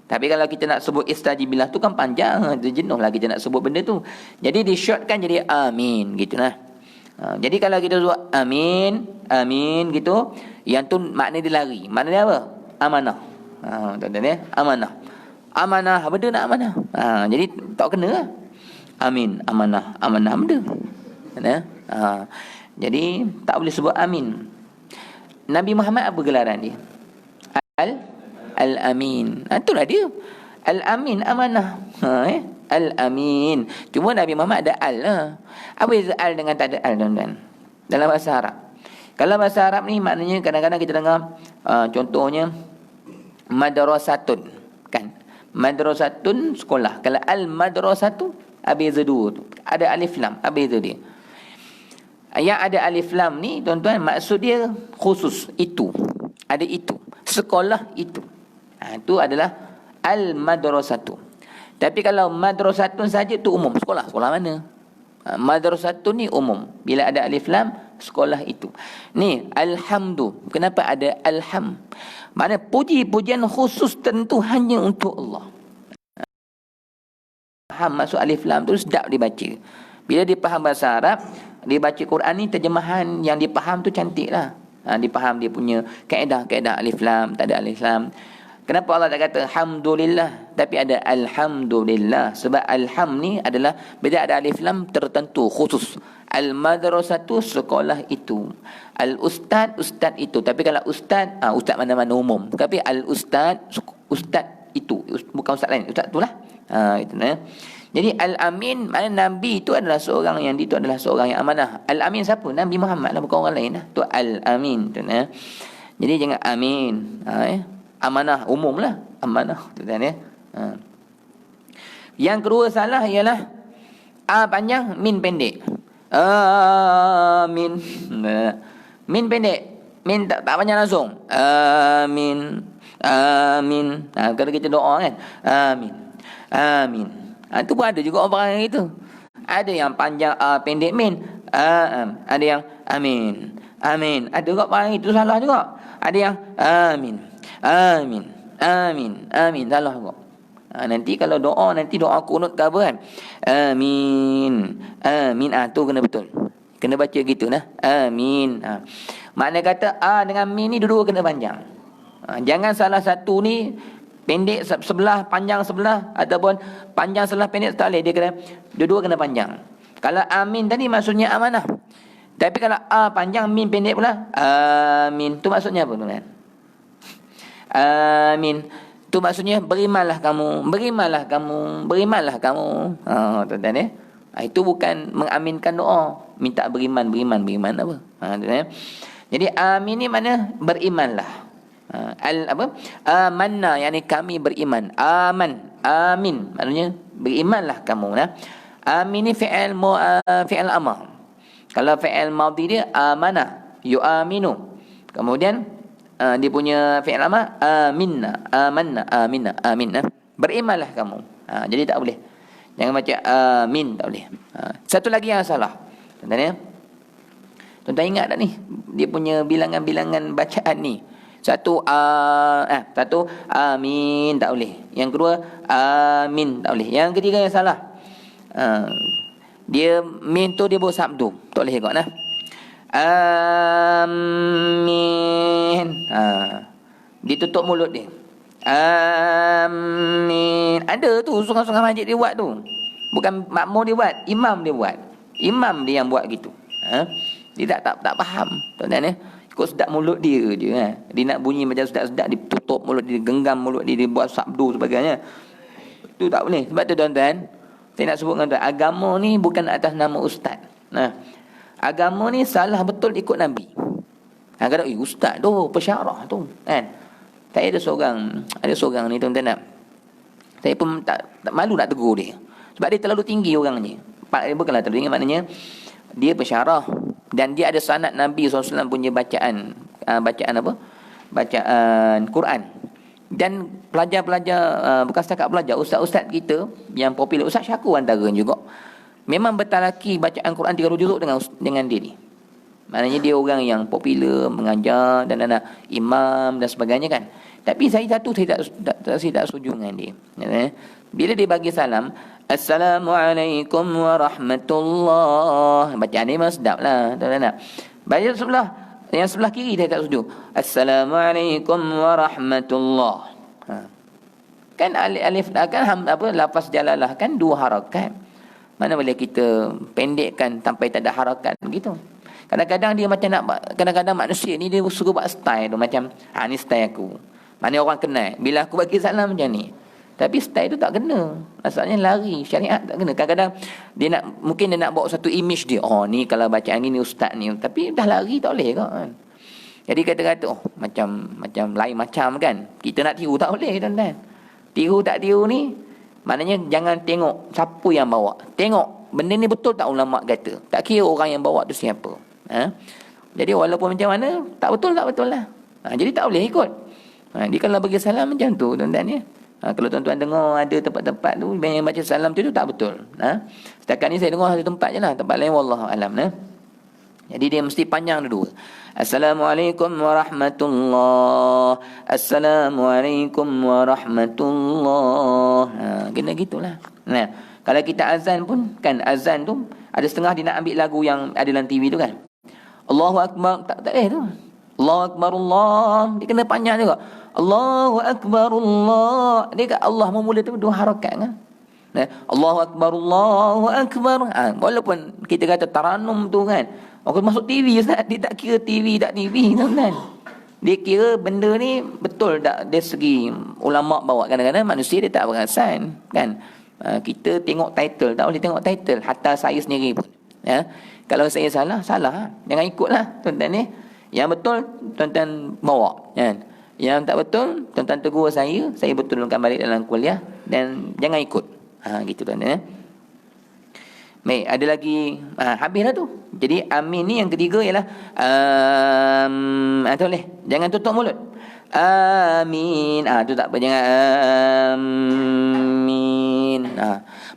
Tapi kalau kita nak sebut istajibillah tu kan panjang, jenuh lah kita nak sebut benda tu. Jadi di shortkan jadi amin gitu lah. Jadi kalau kita sebut amin, amin gitu, yang tu makna dia lari. Makna dia apa? Amanah. Tuan-tuan ya, amanah. Amanah, benda nak amanah. Jadi tak kena lah. Amin, amanah, amanah benda. Jadi tak boleh sebut amin. Nabi Muhammad apa gelaran dia? Al-Amin. Itulah dia. Al-Amin, amanah. Al-Amin. Cuma Nabi Muhammad ada al lah. Apa beza al dengan tak ada al, tuan-tuan? Dalam bahasa Arab. Kalau bahasa Arab ni maknanya kadang-kadang kita dengar contohnya madrasatun, kan? Madrasatun sekolah. Kalau al-madrasatu beza 2 tu. Ada alif lam, beza dia. Yang ada alif lam ni tuan-tuan maksud dia khusus, itu. Ada itu. Sekolah itu. Itu adalah al-madrasatu. Tapi kalau madrasatun saja tu umum, sekolah mana? Madrasatun ni umum. Bila ada alif lam, sekolah itu. Ni alhamdu. Kenapa ada alham? Mana puji-pujian khusus tentu hanya untuk Allah. Faham masuk alif lam tu sedap dibaca. Bila dia faham bahasa Arab, dia baca Quran ni terjemahan yang dia faham tu cantik lah. Dia faham dia punya kaedah alif lam, tak ada alif lam. Kenapa Allah tak kata alhamdulillah tapi ada alhamdulillah? Sebab alham ni adalah bila ada alif lam tertentu khusus. Al-madrasatu sekolah itu. Al-ustad ustad itu. Tapi kalau ustad ustad mana-mana umum. Tapi al-ustad ustad itu, bukan ustad lain, ustad itulah. Itu nah. Jadi al-amin makna nabi itu adalah seorang yang itu adalah seorang yang amanah. Al-amin siapa? Nabi Muhammad lah, bukan orang lain lah. Tu al-amin tu nah. Jadi jangan amin. Amanah umum lah, amanah tu kan ya. Yang kedua salah ialah a panjang, min pendek. Amin. Min pendek, min tak panjang langsung. Amin. Amin. Kalau kita doa kan, amin. Amin. Itu pun ada juga orang yang itu. Ada yang panjang pendek min. Ada yang amin. Amin. Ada juga orang itu salah juga. Ada yang amin. Amin. Amin. Amin. Salah kok. Nanti kalau doa, nanti doa kunut ke apa kan? Amin. Amin. Tu kena betul. Kena baca gitu nah. Amin. Makna kata A dengan min ni dua-dua kena panjang. Jangan salah satu ni pendek sebelah, panjang sebelah, ataupun panjang sebelah, pendek tak boleh. Dia kena dua-dua kena panjang. Kalau amin tadi maksudnya amanah. Tapi kalau A panjang, min pendek pula, amin. Tu maksudnya apa tuan? Amin. Tu maksudnya berimanlah kamu, berimanlah kamu, berimanlah kamu. Tuan-tuan ya. Itu bukan mengaminkan doa, minta beriman apa? Tuan ya. Jadi amin ni mana berimanlah. Amanna, yakni kami beriman. Amin maknanya berimanlah kamu nah. Amin ni fi'il fi'il amr. Kalau fi'il madhi dia amanah, yu'aminu. Kemudian dia punya fi'il amr aminna, amanna, aminna, aminna. Berimanlah kamu. Jadi tak boleh. Jangan baca amin, tak boleh. Satu lagi yang salah. Tuan-tuan ya. Tuan-tuan ingat tak ni? Dia punya bilangan-bilangan bacaan ni. Satu amin tak boleh. Yang kedua amin tak boleh. Yang ketiga yang salah. Dia min tu dia bawa sabdu. Tak boleh kau nah. Amin. Dia tutup mulut dia. Amin. Ada tu surah-surah majid dia buat tu. Bukan makmum dia buat, imam dia buat. Imam dia yang buat gitu. Dia tak faham. Tuan-tuan ya. Ikut sedap mulut dia je kan. Dia nak bunyi macam sedap-sedap, dia tutup mulut dia, genggam mulut dia, dia buat sabdu sebagainya. Tu tak boleh. Sebab tu tuan-tuan, saya nak sebut dengan tuan, agama ni bukan atas nama ustaz. Agama ni salah betul ikut Nabi. Kadang ustaz tu pesyarah tu kan. Saya ada seorang ni tuan-tuan nak. Saya pun tak malu nak tegur dia. Sebab dia terlalu tinggi orangnya. Bukanlah terlalu tinggi, maknanya dia pesyarah dan dia ada sanad Nabi SAW punya bacaan Quran. Dan pelajar-pelajar, bukan setakat pelajar, ustaz-ustaz kita yang popular, Ustaz Syakur antara juga, memang bertalaki bacaan Quran 30 juzuk dengan dia ni. Maknanya dia orang yang popular, mengajar dan anak imam dan sebagainya kan. Tapi saya tak setuju dengan dia. Bila dia bagi salam, Assalamualaikum warahmatullahi, bacaan ni memang sedap lah. Baca yang sebelah kiri saya tak setuju. Assalamualaikum warahmatullahi. Kan alif kan lafaz jalalah kan 2 harakat. Mana boleh kita pendekkan sampai tak ada harakat begitu. Kadang-kadang dia macam kadang-kadang manusia ni dia suka buat style tu macam ni style aku. Mana orang kenal bila aku bagi salam macam ni. Tapi style tu tak kena. Maksudnya lari, syariat tak kena. Kadang-kadang mungkin dia nak bawa satu image dia. Ni kalau bacaan ni ustaz ni. Tapi dah lari tak boleh kan. Jadi kata-kata macam lain macam kan. Kita nak tiru tak boleh tuan-tuan. Tiru tak tiru ni maknanya jangan tengok siapa yang bawa. Tengok benda ni betul tak ulama kata. Tak kira orang yang bawa tu siapa. Jadi walaupun macam mana tak betul lah. Jadi tak boleh ikut. Dia kalau bagi salam macam tu tuan-tuan ya. Kalau tuan-tuan dengar ada tempat-tempat tu yang baca salam tu tak betul. Setakat ni saya dengar satu tempat je lah. Tempat lain wallahu alam. Jadi dia mesti panjang dulu. Assalamualaikum warahmatullahi. Assalamualaikum warahmatullahi. Kena gitulah. Kalau kita azan pun kan, azan tu ada setengah dia nak ambil lagu yang ada dalam TV tu kan. Allahu akbar tak tu. Allahu akbar Allah. Dia kena panjang juga. Allahu akbar Allah. Dia kat Allah memula tu 2 harakat kan. Allahu akbar Allahu akbar. Walaupun kita kata taranum tu kan, orang masuk TV Ustaz, dia tak kira TV tak TV kan. Dia kira benda ni betul tak dari segi ulama bawa. Kadang-kadang manusia dia tak perasan kan. Kita tengok title, tak boleh tengok title. Hatta saya sendiri pun kalau saya salah, jangan ikutlah tuan-tuan ni. Yang betul tuan-tuan bawa kan. Yang tak betul tuan-tuan tegur saya betulkan balik dalam kuliah dan jangan ikut. Gitu tuan-tuan. Baik, ada lagi habis dah tu. Jadi amin ni yang ketiga ialah boleh. Jangan tutup mulut. Amin. Tu tak apa, jangan amin.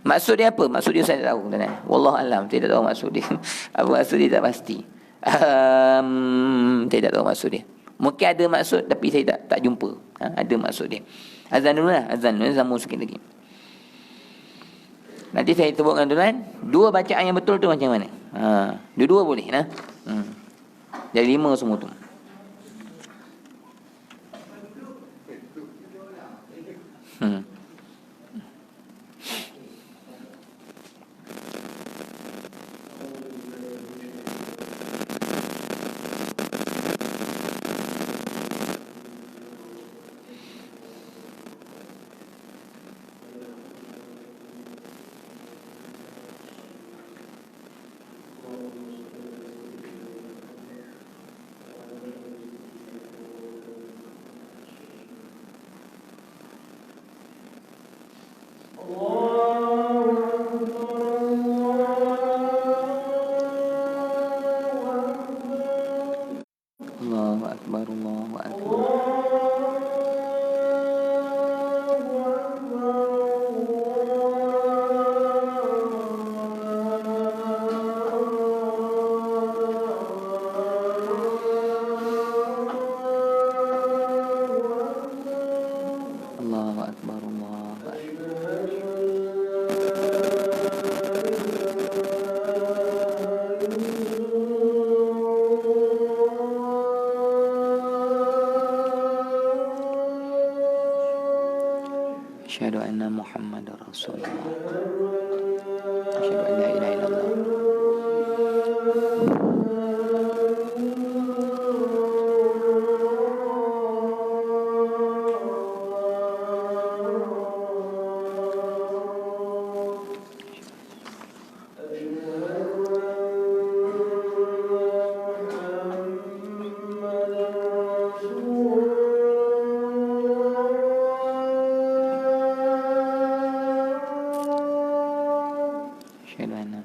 Maksud dia apa? Maksud dia saya tak tahu tuan-tuan. Wallahu alam, saya tak tahu maksud dia. Apa maksud dia tak pasti. Saya tak tahu maksud dia. Mungkin ada maksud tapi saya tak jumpa. Ada maksud dia. Azan dulu lah. Azan dulu sambung sikit lagi. Nanti saya sebutkan tuan-tuan 2 bacaan yang betul tu macam mana. Dua-dua boleh Jadi 5 semua tu. Rasulullah. Asyhadu an la ilaha illallah. Asyhadu anna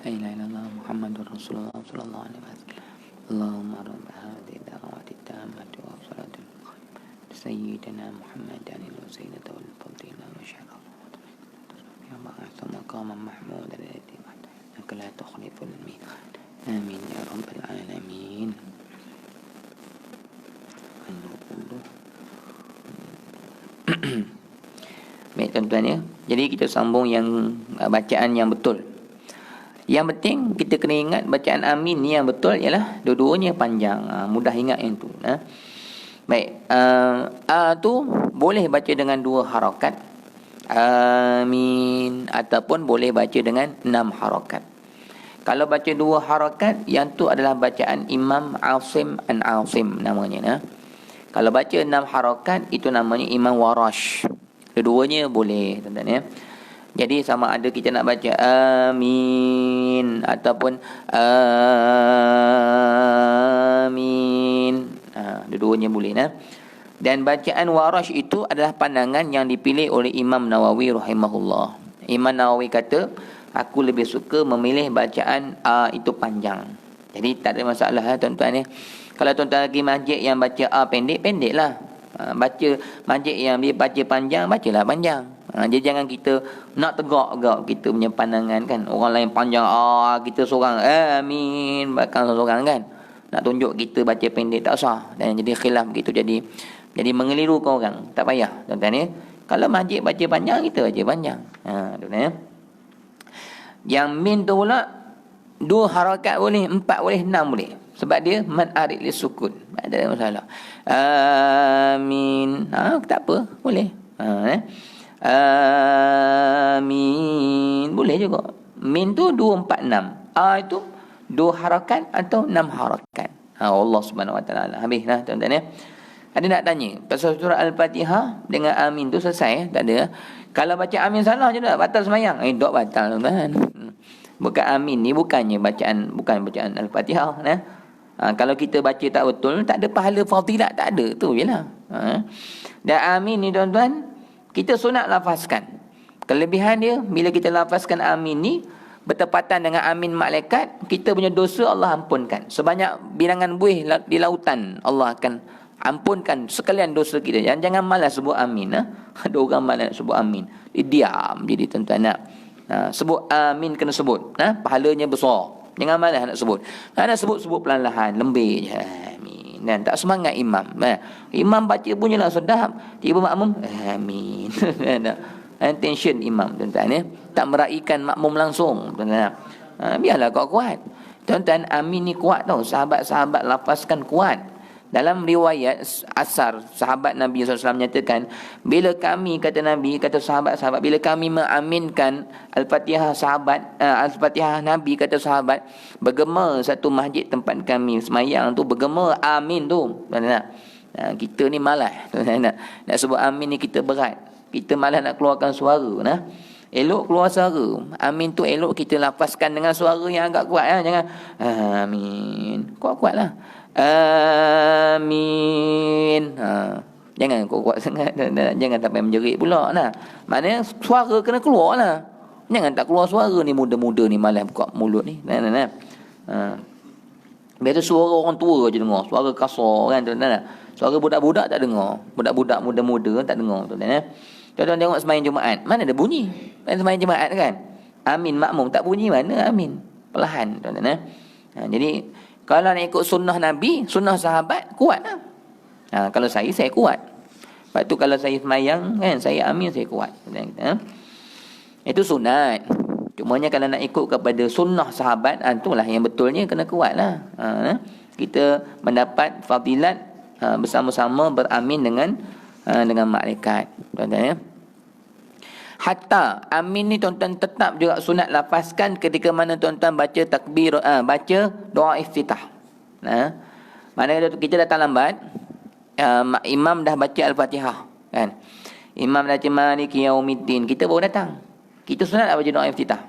la ilaha illallah Muhammadur Rasulullah sallallahu alaihi wasallam. Allahumma rabb hadhihi da'wati tammati wa salatul sayyidina Muhammadan al-wasilata wal fadila wa syaraf. Ya ba'atha maqaman mahmudan alladhi innaka la tukhliful mi'ad. Amin ya rabbal alamin. Baik tuan-tuan ya. Jadi kita sambung yang bacaan yang betul. Yang penting kita kena ingat bacaan amin ni yang betul ialah dua-duanya panjang. Mudah ingat yang tu. Baik. Tu boleh baca dengan 2 harakat. Amin. Ataupun boleh baca dengan 6 harakat. Kalau baca 2 harakat, yang tu adalah bacaan Imam Asim an Asim namanya. Kalau baca 6 harakat, itu namanya Imam Warash. Dua-duanya boleh, tuan-tuan ya. Jadi sama ada kita nak baca amin ataupun amin. Dua-duanya boleh. Dan bacaan Warash itu adalah pandangan yang dipilih oleh Imam Nawawi rahimahullah. Imam Nawawi kata, aku lebih suka memilih bacaan itu panjang. Jadi tak ada masalah tuan-tuan ya. Kalau tuan-tuan pergi masjid yang baca pendek, pendeklah. Baca masjid yang dia baca panjang, bacalah panjang. Jadi jangan kita nak tegak-tegak kita punya pandangan kan. Orang lain panjang, kita seorang amin, bahkan seorang kan. Nak tunjuk kita baca pendek tak sah. Dan jadi khilaf begitu, jadi mengelirukan orang. Tak payah tuan-tuan ya. Kalau masjid baca panjang, kita baca panjang. Tuan-tuan ya. Yang min tu pula 2 harakat boleh, 4 boleh, 6 boleh. Sebab dia mad arid li sukun. Tak ada masalah. Amin. Tak apa, boleh. Amin. Boleh juga. Min tu 2, 4, 6. Itu 2 harakat atau 6 harakat. Allah Subhanahu Wa Taala. Habis dah tuan-tuan ya. Ada nak tanya pasal surah Al-Fatihah dengan amin tu selesai? Tak ada. Kalau baca amin salah je dah batal sembahyang. Tak batal tuan-tuan. Bukan amin ni bukan bacaan Al-Fatihah kalau kita baca tak betul, tak ada pahala fadilat, tak ada, tu jelah. Dan amin ni tuan-tuan, kita sunat lafazkan. Kelebihan dia bila kita lafazkan amin ni bertepatan dengan amin malaikat, kita punya dosa Allah ampunkan. Sebanyak bilangan buih di lautan Allah akan ampunkan sekalian dosa kita. Jangan malas sebut amin. Ada orang malas sebut amin, dia diam. Jadi tuan-tuan nak sebut amin, kena sebut. Pahalanya besar. Jangan malas nak sebut. Nak sebut perlahan-lahan, lembik je. Amin. Dan tak semangat imam. Imam baca pun jelah sedap. Tiba makmum amin. Tension imam tuan-tuan tak meraihkan makmum langsung tuan-tuan. Biarlah kuat-kuat. Tuan-tuan, amin ni kuat tau. Sahabat-sahabat lafazkan kuat. Dalam riwayat asar, sahabat Nabi SAW menyatakan, bila kami, kata Nabi, kata sahabat-sahabat, bila kami mengaminkan Al-Fatihah Al-Fatihah Nabi, kata sahabat, bergema satu masjid tempat kami semayang tu, bergema amin tu. Kita ni malas. Nak sebut amin ni kita berat. Kita malas nak keluarkan suara. Elok keluar suara. Amin tu elok kita lafazkan dengan suara yang agak kuat. Jangan amin. Kuat-kuat lah. Amin. Jangan kuat-kuat sangat. Jangan sampai menjerit pula. Maknanya suara kena keluar lah. Jangan tak keluar suara ni. Muda-muda ni malas buka mulut ni. Biasa suara orang tua je dengar. Suara kasar kan. Suara budak-budak tak dengar. Budak-budak muda-muda tak dengar. Tuan-tuan tengok sembahyang Jumaat, mana ada bunyi? Sembahyang Jumaat kan? Amin makmum tak bunyi, mana amin? Perlahan tuan-tuan. Jadi kalau nak ikut sunnah Nabi, sunnah sahabat, kuat lah. Kalau saya kuat. Lepas tu kalau saya sembahyang kan, saya amin, saya kuat. Itu sunat. Cumanya kalau nak ikut kepada sunnah sahabat, itulah yang betulnya kena kuat lah. Kita mendapat fadilat bersama-sama beramin dengan malaikat. Tuan-tuan Hatta amin ni tuan-tuan tetap juga sunat lafazkan ketika mana tuan-tuan baca takbir, baca doa iftitah. Mana kita datang lambat, imam dah baca Al-Fatihah kan. Imam dah baca Maliki Yaumiddin, kita baru datang. Kita sunat tak baca doa iftitah?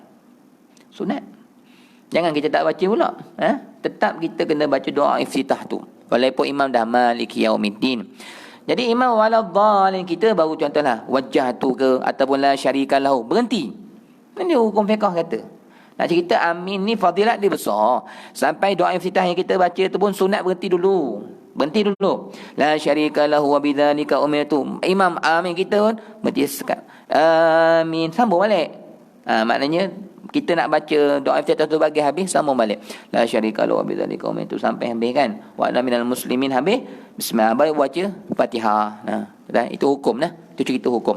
Sunat. Jangan kita tak baca pula. Tetap kita kena baca doa iftitah tu. Walaupun imam dah Maliki Yaumiddin. Jadi imam waladhdallin kita baru contohlah wajjahtu ke ataupun la syarika lahu, berhenti. Ini hukum fiqh kata. Nak cerita amin ni fadilat dia besar. Sampai doa iftitah yang kita baca tu pun sunat berhenti dulu. Berhenti dulu. La syarika lahu wa bidzalika umirtu. Imam amin kita pun berhenti sekat. Amin, sambung balik. Maknanya kita nak baca doa iftitah tu bagi habis, sambung balik. La syarika lahu wa bidzalika umirtu sampai habis kan. Wa ana minal muslimin habis. Bismillah, baru baca Fatihah. Itu hukum Itu cerita hukum.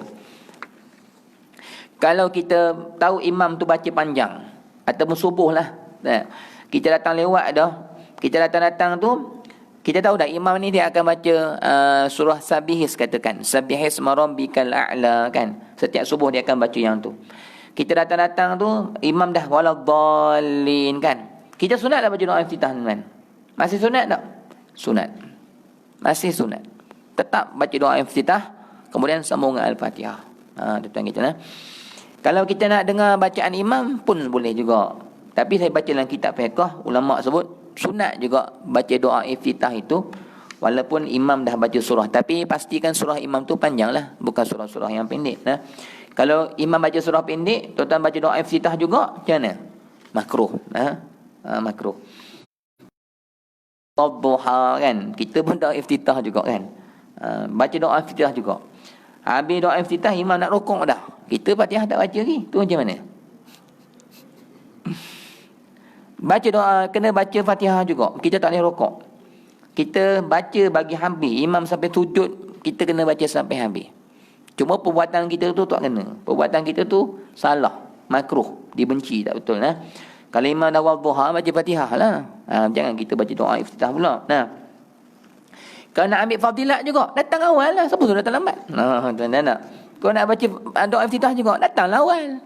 Kalau kita tahu imam tu baca panjang ataupun subuh lah, kita datang lewat dah, kita datang-datang tu, kita tahu dah imam ni dia akan baca surah Sabihis, katakan Sabihis marabbikal a'la kan. Setiap subuh dia akan baca yang tu. Kita datang-datang tu imam dah waladhdallin kan. Kita sunat dah baca doa iftitah kan. Masih sunat tak? Sunat. Masih sunat. Tetap baca doa iftitah, kemudian sambung dengan Al-Fatihah. Tuan-tuan kita Kalau kita nak dengar bacaan imam pun boleh juga. Tapi saya baca dalam kitab fiqh, ulama sebut sunat juga baca doa iftitah itu walaupun imam dah baca surah. Tapi pastikan surah imam tu panjang lah, bukan surah-surah yang pendek. Kalau imam baca surah pendek, tuan-tuan baca doa iftitah juga, macam mana? Makruh. Makruh. Duha kan, kita pun doa iftitah juga kan. Baca doa iftitah juga. Habis doa iftitah imam nak rukuk dah, kita Fatihah tak baca lagi. Tu macam mana? Baca doa, kena baca Fatihah juga. Kita tak boleh rukuk. Kita baca bagi habis. Imam sampai sujud, kita kena baca sampai habis. Cuma perbuatan kita tu tak kena. Perbuatan kita tu salah, makruh, dibenci, tak betul. Kalau imam dah wadduha, baca Fatihah lah. Jangan kita baca doa iftitah pula. Kalau nak ambil fadilat juga, datang awal lah. Siapa suruh datang lambat? Tuan-tuan Kalau nak baca doa iftitah juga, datanglah awal.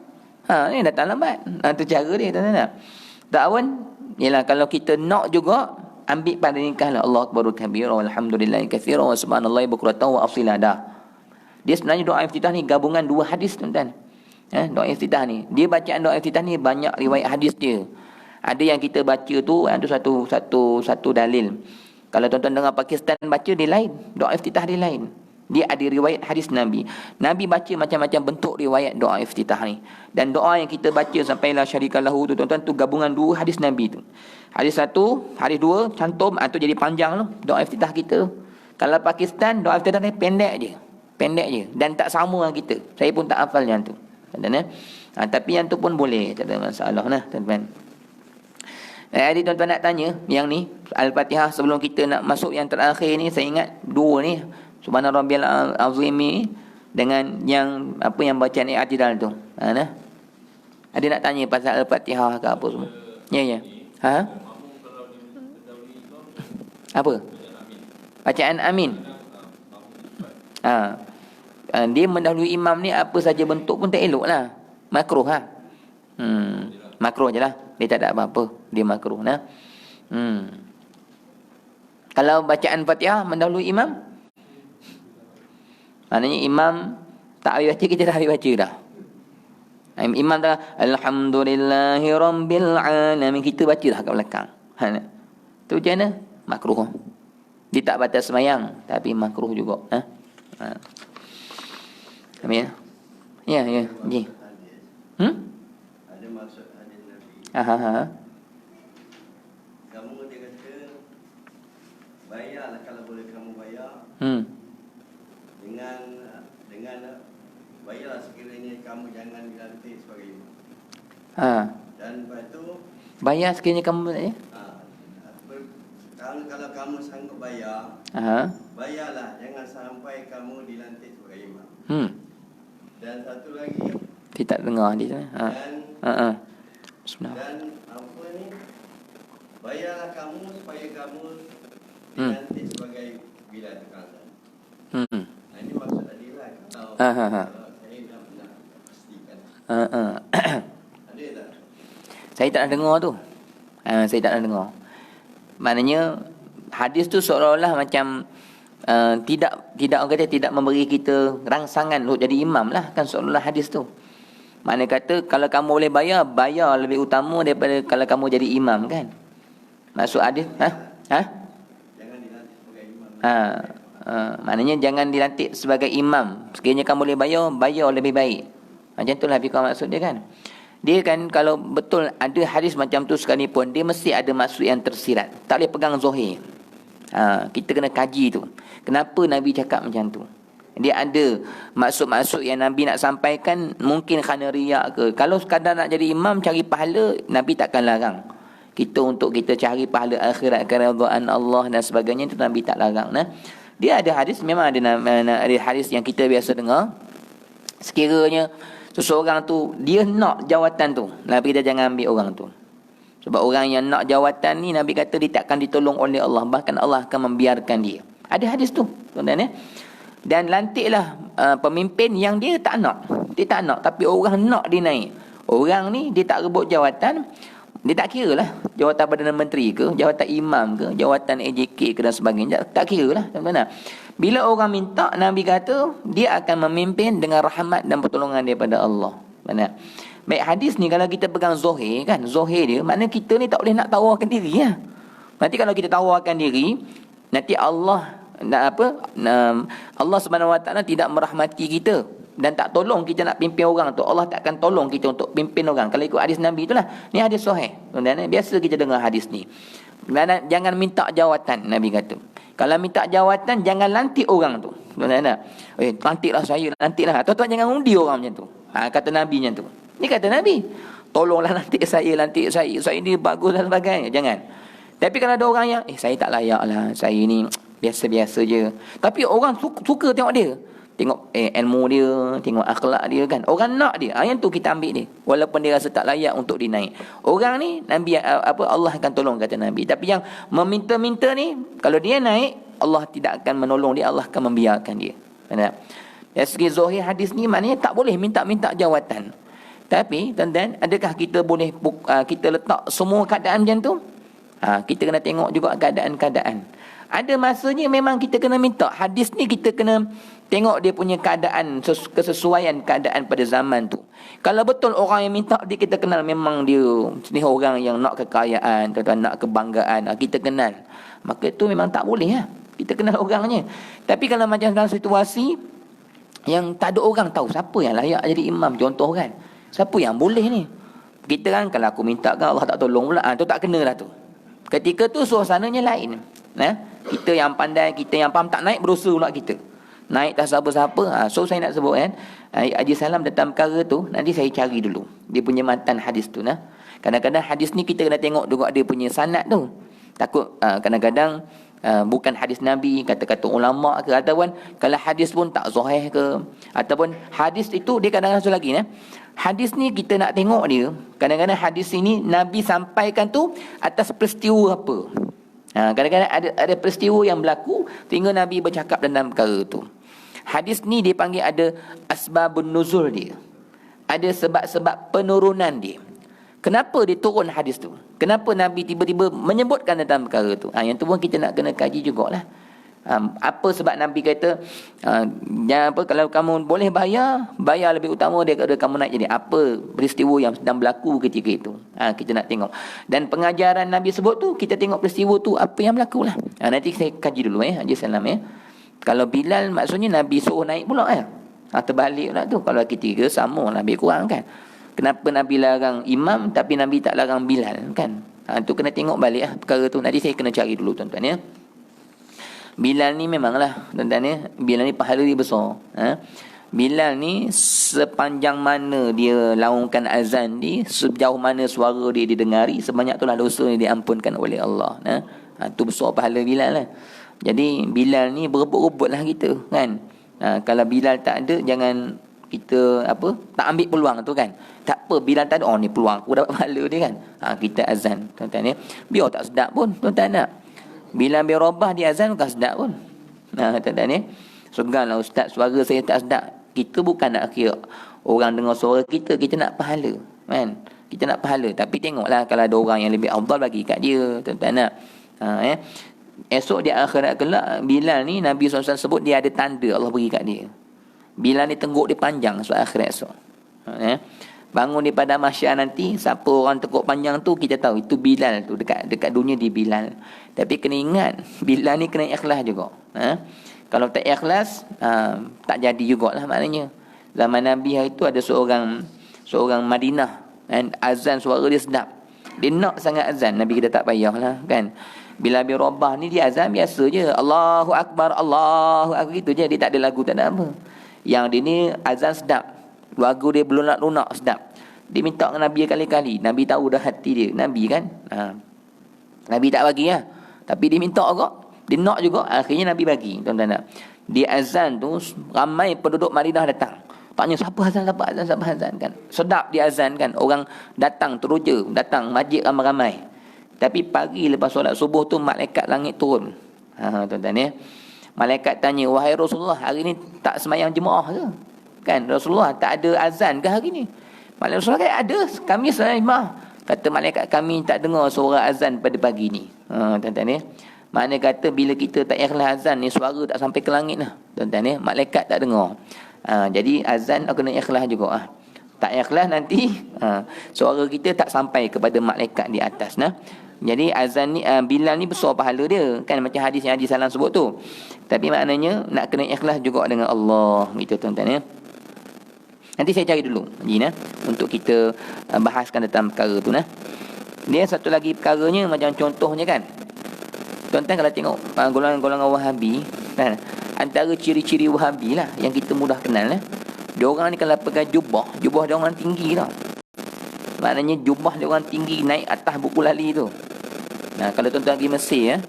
Ni datang lambat. Itu cara dia, tuan-tuan. Ta'awun, ialah kalau kita nak juga, ambil pada nikah lah. Allah akbar kabira walhamdulillahi katsira wa subhanallahi bukratan wa asila dah. Dia sebenarnya doa iftitah ni gabungan dua hadis, tuan-tuan. Doa iftitah ni, dia bacaan doa iftitah ni banyak riwayat hadis dia. Ada yang kita baca tu ada satu dalil. Kalau tuan-tuan dengar Pakistan baca dia lain, doa iftitah dia lain. Dia ada riwayat hadis Nabi. Nabi baca macam-macam bentuk riwayat doa iftitah ni. Dan doa yang kita baca sampai la syarika lahu tu, tuan-tuan, tu gabungan dua hadis Nabi tu. Hadis satu, hadis dua cantum, tu jadi panjang tu doa iftitah kita. Kalau Pakistan, doa iftitah ni pendek je. Pendek je. Dan tak sama dengan kita. Saya pun tak hafal yang tu. Tapi yang tu pun boleh. Tak ada masalah lah, tuan-tuan. Jadi tuan-tuan nak tanya, yang ni, Al-Fatihah sebelum kita nak masuk yang terakhir ni, saya ingat dua ni, Subhana Rabbiyal Azim ni, dengan yang, apa yang bacaan i'tidal tu. Ada nak tanya pasal Al-Fatihah ke apa semua? Ya. Apa? Bacaan amin. Dia mendahului imam ni apa saja bentuk pun tak elok lah. Makruh lah. Makruh je lah. Dia tak ada apa-apa. Dia makruh lah. Kalau bacaan Fatihah mendahului imam, maknanya imam tak habis baca, kita dah habis baca dah. Imam dah Alhamdulillahi Rabbil Alamin, kita baca dah kat belakang. Tu macam mana? Makruh. Dia tak batas semayang, tapi makruh juga. Amin. Ya. Ji. Ada maksud hadis Nabi. Kamu dia kata bayarlah kalau boleh kamu bayar. Dengan bayarlah sekiranya kamu jangan dilantik sebagai imam. Dan lepas tu bayar sekiranya kamu ya? Kalau kamu sanggup bayar, bayarlah, jangan sampai kamu dilantik sebagai imam. Dan satu lagi, dia tak dengar dia. Dan apa ni? Bayarlah kamu supaya kamu dilantik sebagai Bilal Azan. Ini maksud adilah. Kalau saya nak pastikan. Ada tak? Saya tak nak dengar tu. Saya tak nak dengar. Maknanya hadis tu seolah-olah macam tidak orang kata tidak memberi kita rangsangan untuk jadi imam lah, kan seolah-olah hadis tu. Maknanya kata kalau kamu boleh bayar lebih utama daripada kalau kamu jadi imam, kan? Maksud hadis Jangan dilantik sebagai imam. Maknanya jangan dilantik sebagai imam. Sekiranya kamu boleh bayar lebih baik. Macam itulah fikir maksud dia, kan? Dia kan kalau betul ada hadis macam tu sekalipun, dia mesti ada maksud yang tersirat. Tak boleh pegang zahir. Kita kena kaji tu. Kenapa Nabi cakap macam tu? Dia ada maksud-maksud yang Nabi nak sampaikan, mungkin kerana riak ke. Kalau sekadar nak jadi imam cari pahala, Nabi takkan larang. Untuk kita cari pahala akhirat, keridhaan Allah dan sebagainya, itu Nabi tak larang. Dia ada hadis, memang ada hadis yang kita biasa dengar. Sekiranya seseorang tu dia nak jawatan tu, Nabi kata jangan ambil orang tu. Sebab orang yang nak jawatan ni, Nabi kata dia takkan ditolong oleh Allah, bahkan Allah akan membiarkan dia. Ada hadis tu, tuan-tuan ya. Dan lantiklah pemimpin yang dia tak nak. Dia tak nak, tapi orang nak dia naik. Orang ni dia tak rebut jawatan, dia tak kira lah jawatan Perdana Menteri ke, jawatan imam ke, jawatan AJK ke dan sebagainya, tak kira lah, tuan-tuan. Bila orang minta, Nabi kata dia akan memimpin dengan rahmat dan pertolongan daripada Allah. Benar. Baik, hadis ni kalau kita pegang zahir, kan, zahir dia maknanya kita ni tak boleh nak tawarkan diri ya. Nanti kalau kita tawarkan diri, nanti Allah Subhanahu Wa Taala tidak merahmati kita dan tak tolong kita nak pimpin orang tu. Allah tak akan tolong kita untuk pimpin orang. Kalau ikut hadis Nabi itulah. Ni hadis sahih. Dan biasa kita dengar hadis ni. Jangan minta jawatan, Nabi kata. Kalau minta jawatan, jangan lantik orang tu. Lantiklah saya, lantiklah. Tuan-tuan jangan undi orang macam tu. Kata Nabi macam tu. Ni kata Nabi, tolonglah lantik saya. Saya ni bagus dan sebagainya. Jangan. Tapi kalau ada orang yang, saya tak layak lah. Saya ni biasa-biasa je. Tapi orang suka tengok dia. Tengok ilmu dia, tengok akhlak dia, kan. Orang nak dia. Yang tu kita ambil dia. Walaupun dia rasa tak layak untuk dinaik. Orang ni Nabi Allah akan tolong, kata Nabi. Tapi yang meminta-minta ni, kalau dia naik, Allah tidak akan menolong dia, Allah akan membiarkan dia. Benar? Dari segi zahir hadis ni maknanya tak boleh minta-minta jawatan. Tapi tuan-tuan, adakah kita boleh kita letak semua keadaan macam tu? Kita kena tengok juga keadaan-keadaan. Ada masanya memang kita kena minta. Hadis ni kita kena tengok dia punya keadaan, kesesuaian keadaan pada zaman tu. Kalau betul orang yang minta dia kita kenal, memang dia ni orang yang nak kekayaan, nak kebanggaan, kita kenal, maka itu memang tak boleh ya. Kita kenal orangnya. Tapi kalau macam dalam situasi yang tak ada orang tahu siapa yang layak jadi imam, contoh kan, siapa yang boleh ni, kita kan kalau aku minta kan Allah tak tolong pula, tu tak kena lah tu. Ketika tu suasananya lain. Kita yang pandai, kita yang faham, tak naik berdosa pula kita. Naik tak siapa-siapa. So saya nak sebut kan, Haji Salam datang perkara tu, nanti saya cari dulu dia punya matan hadis tu nah. Kadang-kadang hadis ni kita kena tengok juga dia punya sanad tu. Takut kadang-kadang bukan hadis Nabi, kata-kata ulama ke, ataupun kalau hadis pun tak sahih ke, ataupun hadis itu dia kadang-kadang satu lagi hadis ni kita nak tengok dia, kadang-kadang hadis ini Nabi sampaikan tu atas peristiwa apa. Kadang-kadang ada peristiwa yang berlaku sehingga Nabi bercakap dalam perkara tu. Hadis ni dia panggil ada asbabun nuzul dia, ada sebab-sebab penurunan dia. Kenapa dia turun hadis tu? Kenapa Nabi tiba-tiba menyebutkan tentang perkara tu? Yang tu pun kita nak kena kaji jugalah. Apa sebab Nabi kata kalau kamu boleh bayar lebih utama daripada kamu naik. Jadi apa peristiwa yang sedang berlaku ketika itu? Kita nak tengok. Dan pengajaran Nabi sebut tu, kita tengok peristiwa tu apa yang berlaku lah. Nanti saya kaji dulu Haji Salam Kalau Bilal maksudnya Nabi suruh naik pula terbalik pula tu. Kalau ketiga sama lebih kurang kan. Kenapa Nabi larang imam tapi Nabi tak larang Bilal kan? Tu kena tengok balik perkara tu. Nanti saya kena cari dulu tuan-tuan Bilal ni memanglah tuan-tuan Bilal ni pahala dia besar. Bilal ni sepanjang mana dia laungkan azan ni, sejauh mana suara dia didengari, sebanyak itulah dosa yang diampunkan oleh Allah. Tu besar pahala Bilal lah. Jadi Bilal ni berebut-rebut lah kita kan. Kalau Bilal tak ada, jangan kita tak ambil peluang tu kan. Tak apa, Bilal tak ada, ni peluang aku dapat pahala dia kan. Kita azan tuan-tuan biar tak sedap pun tuan-tuan nak. Bilal bin Rabah dia azan bukan sedap pun. Tuan-tuan seganlah ustaz, suara saya tak sedap. Kita bukan nak kira orang dengar suara kita nak pahala kan. Kita nak pahala, tapi tengoklah kalau ada orang yang lebih afdal bagi kat dia tuan-tuan nak. Esok di akhirat kelak Bilal ni Nabi SAW sebut dia ada tanda Allah bagi kat dia. Bilal ni tengguk dia panjang sebab akhirat esok. Bangun di pada mahsyar nanti, siapa orang tekuk panjang tu kita tahu itu Bilal tu, dekat dunia di Bilal. Tapi kena ingat Bilal ni kena ikhlas juga. Kalau tak ikhlas tak jadi jugalah maknanya. Zaman Nabi hari tu ada seorang Madinah azan suara dia sedap. Dia nak sangat azan, Nabi kita tak payahlah kan. Bilal bin Rabah ni dia azan biasa je, Allahu Akbar, Allahu Akbar gitu je, dia tak ada lagu, tak ada apa. Yang dia ni azan sedap, lagu dia belunak-lunak sedap. Dia minta dengan Nabi kali-kali. Nabi tahu dah hati dia, Nabi kan. Nabi tak bagi tapi dia minta juga, dia nak juga. Akhirnya Nabi bagi tuan-tuan. Dia azan tu ramai penduduk Madinah datang. Tanya siapa azan kan. Sedap dia azan kan. Orang datang teruja, datang masjid ramai-ramai. Tapi pagi lepas solat subuh tu malaikat langit turun. Tuan-tuan malaikat tanya, wahai Rasulullah, hari ni tak semayang jemaah ke? Kan Rasulullah tak ada azan ke hari ni? Malaikat Rasulullah kata ada, kami semayang jemaah. Kata malaikat, kami tak dengar suara azan pada pagi ni. Tuan-tuan maknanya kata bila kita tak ikhlas azan ni, suara tak sampai ke langit lah. Tuan-tuan malaikat tak dengar. Jadi azan kena ikhlas juga. Tak ikhlas nanti suara kita tak sampai kepada malaikat di atas Jadi azan ni Bilal ni besar pahala dia kan, macam hadis yang Haji Salam sebut tu. Tapi maknanya nak kena ikhlas juga dengan Allah gitu tuan-tuan Nanti saya cari dulu untuk kita bahaskan tentang perkara tu Dia satu lagi perkaranya macam contohnya kan. Tuan-tuan kalau tengok golongan-golongan Wahabi kan, antara ciri-ciri Wahabi lah yang kita mudah kenal dia orang ni kalau pakai jubah dia orang tinggi tau. Maknanya jubah dia orang tinggi naik atas buku lali tu. Kalau tuan-tuan pergi Mesir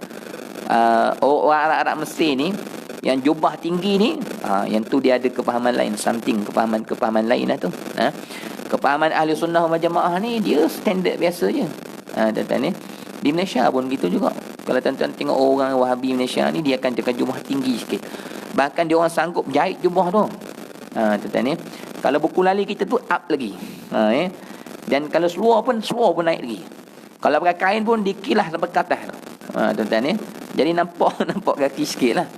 orang Arab Mesir ni yang jubah tinggi ni yang tu dia ada kefahaman lain, kefahaman lain lah tu. Kefahaman ahli sunnah wal jamaah ni dia standard biasa je. Tuan-tuan di Malaysia pun gitu juga. Kalau tuan-tuan tengok orang Wahabi Malaysia ni, dia akan pakai jubah tinggi sikit. Bahkan dia orang sanggup jahit jubah tu. Tuan-tuan kalau buku lali kita tu up lagi. Dan kalau seluar pun naik lagi. Kalau pakai kain pun dikilah sampai ke atas. Tuan-tuan jadi nampak kaki sikit lah.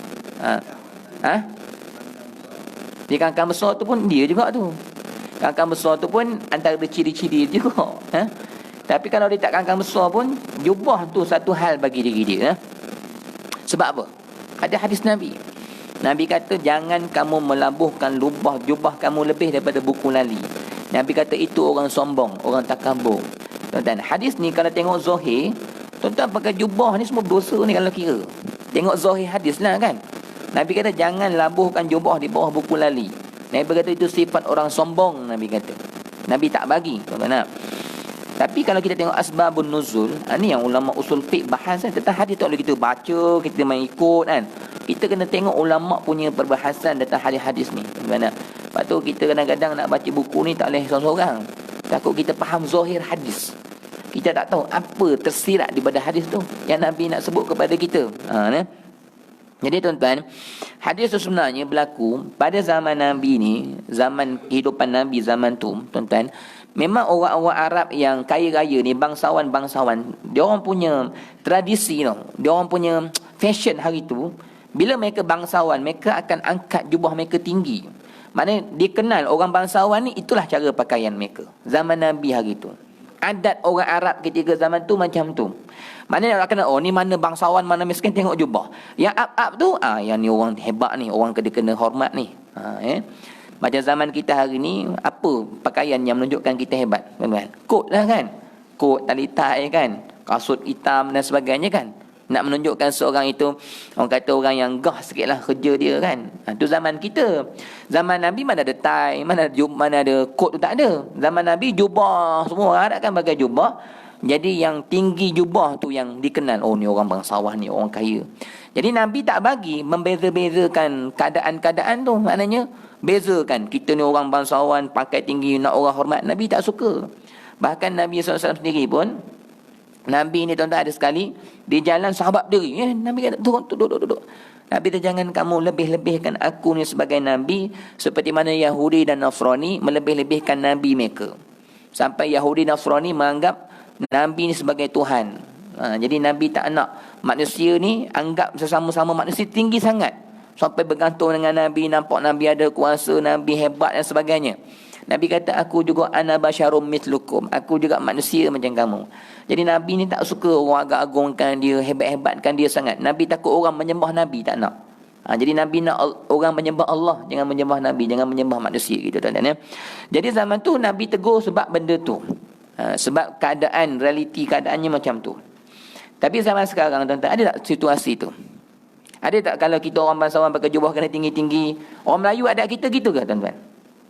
Dia kangkang besar tu pun dia juga tu. Kangkang besar tu pun antara ciri-ciri dia juga. Tapi kalau dia tak kangkang besar pun, jubah tu satu hal bagi diri dia. Sebab apa? Ada hadis Nabi. Nabi kata, jangan kamu melabuhkan jubah kamu lebih daripada buku lali. Nabi kata itu orang sombong, orang takabur. Dan hadis ni kalau tengok zahir, tuan-tuan pakai jubah ni semua dosa ni kalau kira. Tengok zahir hadis lah kan. Nabi kata jangan labuhkan jubah di bawah buku lali. Nabi kata itu sifat orang sombong, Nabi kata. Nabi tak bagi, tuan-tuan. Tapi kalau kita tengok asbabun nuzul, ni yang ulama usul fiqh bahas kan. Tentang hadis tak boleh kita baca, kita main ikut kan. Kita kena tengok ulama punya perbahasan tentang hadis-hadis ni, tuan-tuan. Lepas tu kita kadang-kadang nak baca buku ni tak boleh seorang-seorang. Takut kita faham zahir hadis. Kita tak tahu apa tersirat daripada hadis tu yang Nabi nak sebut kepada kita. Jadi tuan-tuan, hadis tu sebenarnya berlaku pada zaman Nabi ni, zaman kehidupan Nabi zaman tu, tuan-tuan. Memang orang-orang Arab yang kaya-raya ni, bangsawan-bangsawan, dia orang punya tradisi tau. Dia orang punya fashion hari tu, bila mereka bangsawan, mereka akan angkat jubah mereka tinggi. Maknanya dikenal orang bangsawan ni, itulah cara pakaian mereka zaman Nabi hari tu. Adat orang Arab ketika zaman tu macam tu. Maknanya nak kena, ni mana bangsawan, mana miskin, tengok jubah. Yang up-up tu, yang ni orang hebat ni, orang kena hormat ni. Macam zaman kita hari ni, apa pakaian yang menunjukkan kita hebat? Kot lah kan. Kot, tali tie kan. Kasut hitam dan sebagainya kan. Nak menunjukkan seorang itu, orang kata orang yang gah sikit lah kerja dia kan. Itu zaman kita. Zaman Nabi mana ada tie, mana ada kot tu, tak ada. Zaman Nabi jubah, semua orang Arab kan pakai jubah. Jadi yang tinggi jubah tu yang dikenal, ni orang bangsawan ni, orang kaya. Jadi Nabi tak bagi membeza-bezakan keadaan-keadaan tu. Maknanya bezakan, kita ni orang bangsawan pakai tinggi, nak orang hormat. Nabi tak suka. Bahkan Nabi SAW sendiri pun, Nabi ni tuan-tuan ada sekali di jalan sahabat diri, Nabi kata duduk. Nabi kata jangan kamu lebih-lebihkan aku ni sebagai Nabi seperti mana Yahudi dan Nasrani melebih-lebihkan Nabi mereka. Sampai Yahudi dan Nasrani menganggap Nabi ni sebagai Tuhan. Jadi Nabi tak nak manusia ni anggap sesama-sama manusia tinggi sangat, sampai bergantung dengan Nabi, nampak Nabi ada kuasa, Nabi hebat dan sebagainya. Nabi kata aku juga ana basyarum mislukum, aku juga manusia macam kamu. Jadi Nabi ni tak suka orang agak-agungkan dia, hebat-hebatkan dia sangat. Nabi takut orang menyembah Nabi, tak nak. Jadi Nabi nak orang menyembah Allah, jangan menyembah Nabi, jangan menyembah manusia gitu tuan-tuan ya. Jadi zaman tu Nabi tegur sebab benda tu. Sebab keadaan, realiti keadaannya macam tu. Tapi zaman sekarang tuan-tuan, ada tak situasi tu? Ada tak kalau kita orang bangsawan pakai jubah kena tinggi-tinggi? Orang Melayu ada kita gitu ke tuan-tuan?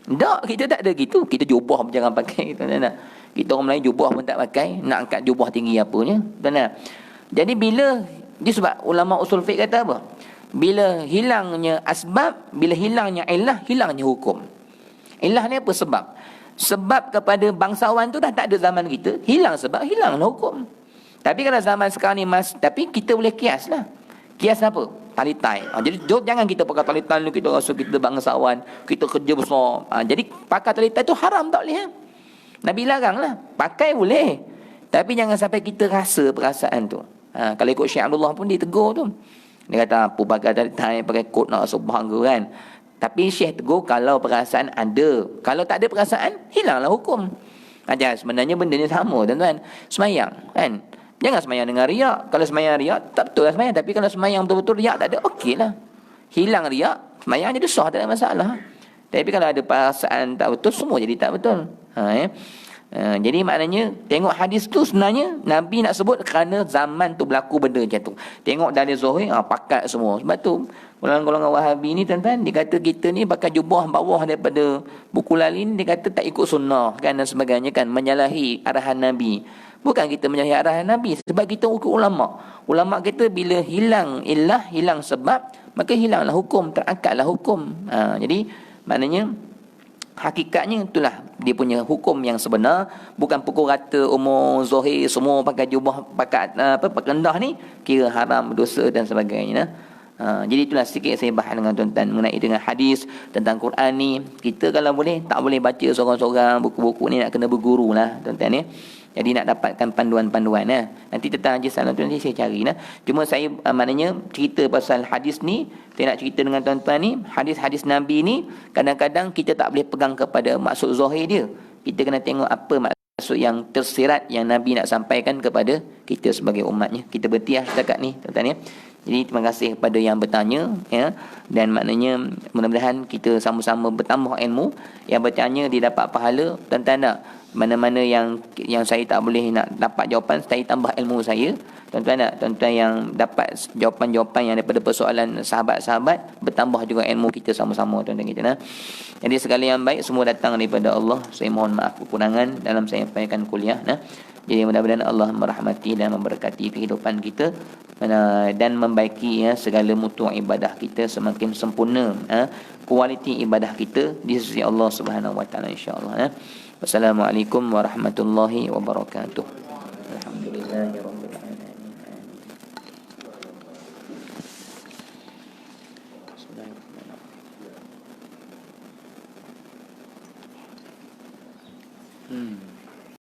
Tak, kita tak ada gitu. Kita jubah pun jangan pakai, tuan-tuan. Kita orang Melayu jubah pun tak pakai, nak angkat jubah tinggi apanya, tuan-tuan. Jadi bila, dia sebab ulama usul fiqh kata apa? Bila hilangnya asbab, bila hilangnya illah, hilangnya hukum. Illah ni apa sebab? Sebab kepada bangsawan tu dah tak ada zaman kita, hilang sebab, hilanglah hukum. Tapi kalau zaman sekarang ni tapi kita boleh kias lah. Kias apa? Tali tie. Jadi jangan kita pakai tali tie dulu, kita rasa kita bangsawan, kita kerja besar. Jadi pakai tali tie tu haram, tak boleh. Nabi larang lah. Pakai boleh, tapi jangan sampai kita rasa perasaan tu. Kalau ikut Syekh Abdullah pun dia tegur tu. Dia kata apa pakai tali tie, pakai kot nak rasa bangga kan. Tapi Syekh tegur kalau perasaan ada. Kalau tak ada perasaan, hilanglah hukum. Sebenarnya benda ni sama tuan-tuan. Semayang kan, jangan semayang dengan riak. Kalau semayang riak, tak betul lah semayang. Tapi kalau semayang betul-betul riak tak ada, okey lah. Hilang riak, semayang jadi sah, tak ada masalah. Tapi kalau ada perasaan tak betul, semua jadi tak betul. Jadi maknanya, tengok hadis tu sebenarnya Nabi nak sebut kerana zaman tu berlaku benda macam tu. Tengok dari Zohir, pakat semua. Sebab tu golongan-golongan Wahabi ni tuan-tuan, dia kata kita ni pakai jubah bawah daripada buku lalin, dia kata tak ikut sunnah kan dan sebagainya kan, menyalahi arahan Nabi. Bukan kita menyalahi arahan Nabi, sebab kita ikut ulama. Ulama kita bila hilang illah, hilang sebab, maka hilanglah hukum, terangkatlah hukum. Jadi maknanya hakikatnya itulah dia punya hukum yang sebenar. Bukan pukul rata umur Zohir semua pakai jubah pakai rendah ni kira haram, dosa dan sebagainya. Jadi itulah sedikit saya bahas dengan tuan-tuan mengenai dengan hadis tentang Quran ni. Kita kalau boleh tak boleh baca seorang-seorang, buku-buku ni nak kena berguru lah tuan-tuan ya. Jadi nak dapatkan panduan-panduan nanti tentang hadis salam tu nanti saya cari Cuma saya maknanya cerita pasal hadis ni, saya nak cerita dengan tuan-tuan ni, hadis-hadis Nabi ni kadang-kadang kita tak boleh pegang kepada maksud zahir dia. Kita kena tengok apa maksud yang tersirat yang Nabi nak sampaikan kepada kita sebagai umatnya. Kita berhenti setakat ni tuan-tuan ya. Jadi terima kasih kepada yang bertanya, ya. Dan maknanya mudah-mudahan kita sama-sama bertambah ilmu. Yang bertanya dia dapat pahala, tuan-tuan tak? Mana-mana yang saya tak boleh nak dapat jawapan, saya tambah ilmu saya. Tuan-tuan tak? Tuan-tuan yang dapat jawapan-jawapan yang daripada persoalan sahabat-sahabat, bertambah juga ilmu kita sama-sama, tuan-tuan kita, nah. Jadi segala yang baik semua datang daripada Allah. Saya mohon maaf kekurangan dalam saya sampaikan kuliah, nah. Jadi mudah-mudahan Allah merahmati dan memberkati kehidupan kita, dan membaiki, ya, segala mutu ibadah kita semakin sempurna, kualiti ibadah kita di sisi Allah Subhanahu wa taala, insya-Allah, ya. Wassalamualaikum warahmatullahi wabarakatuh. Alhamdulillahirabbil alamin. Bismillahirrahmanirrahim.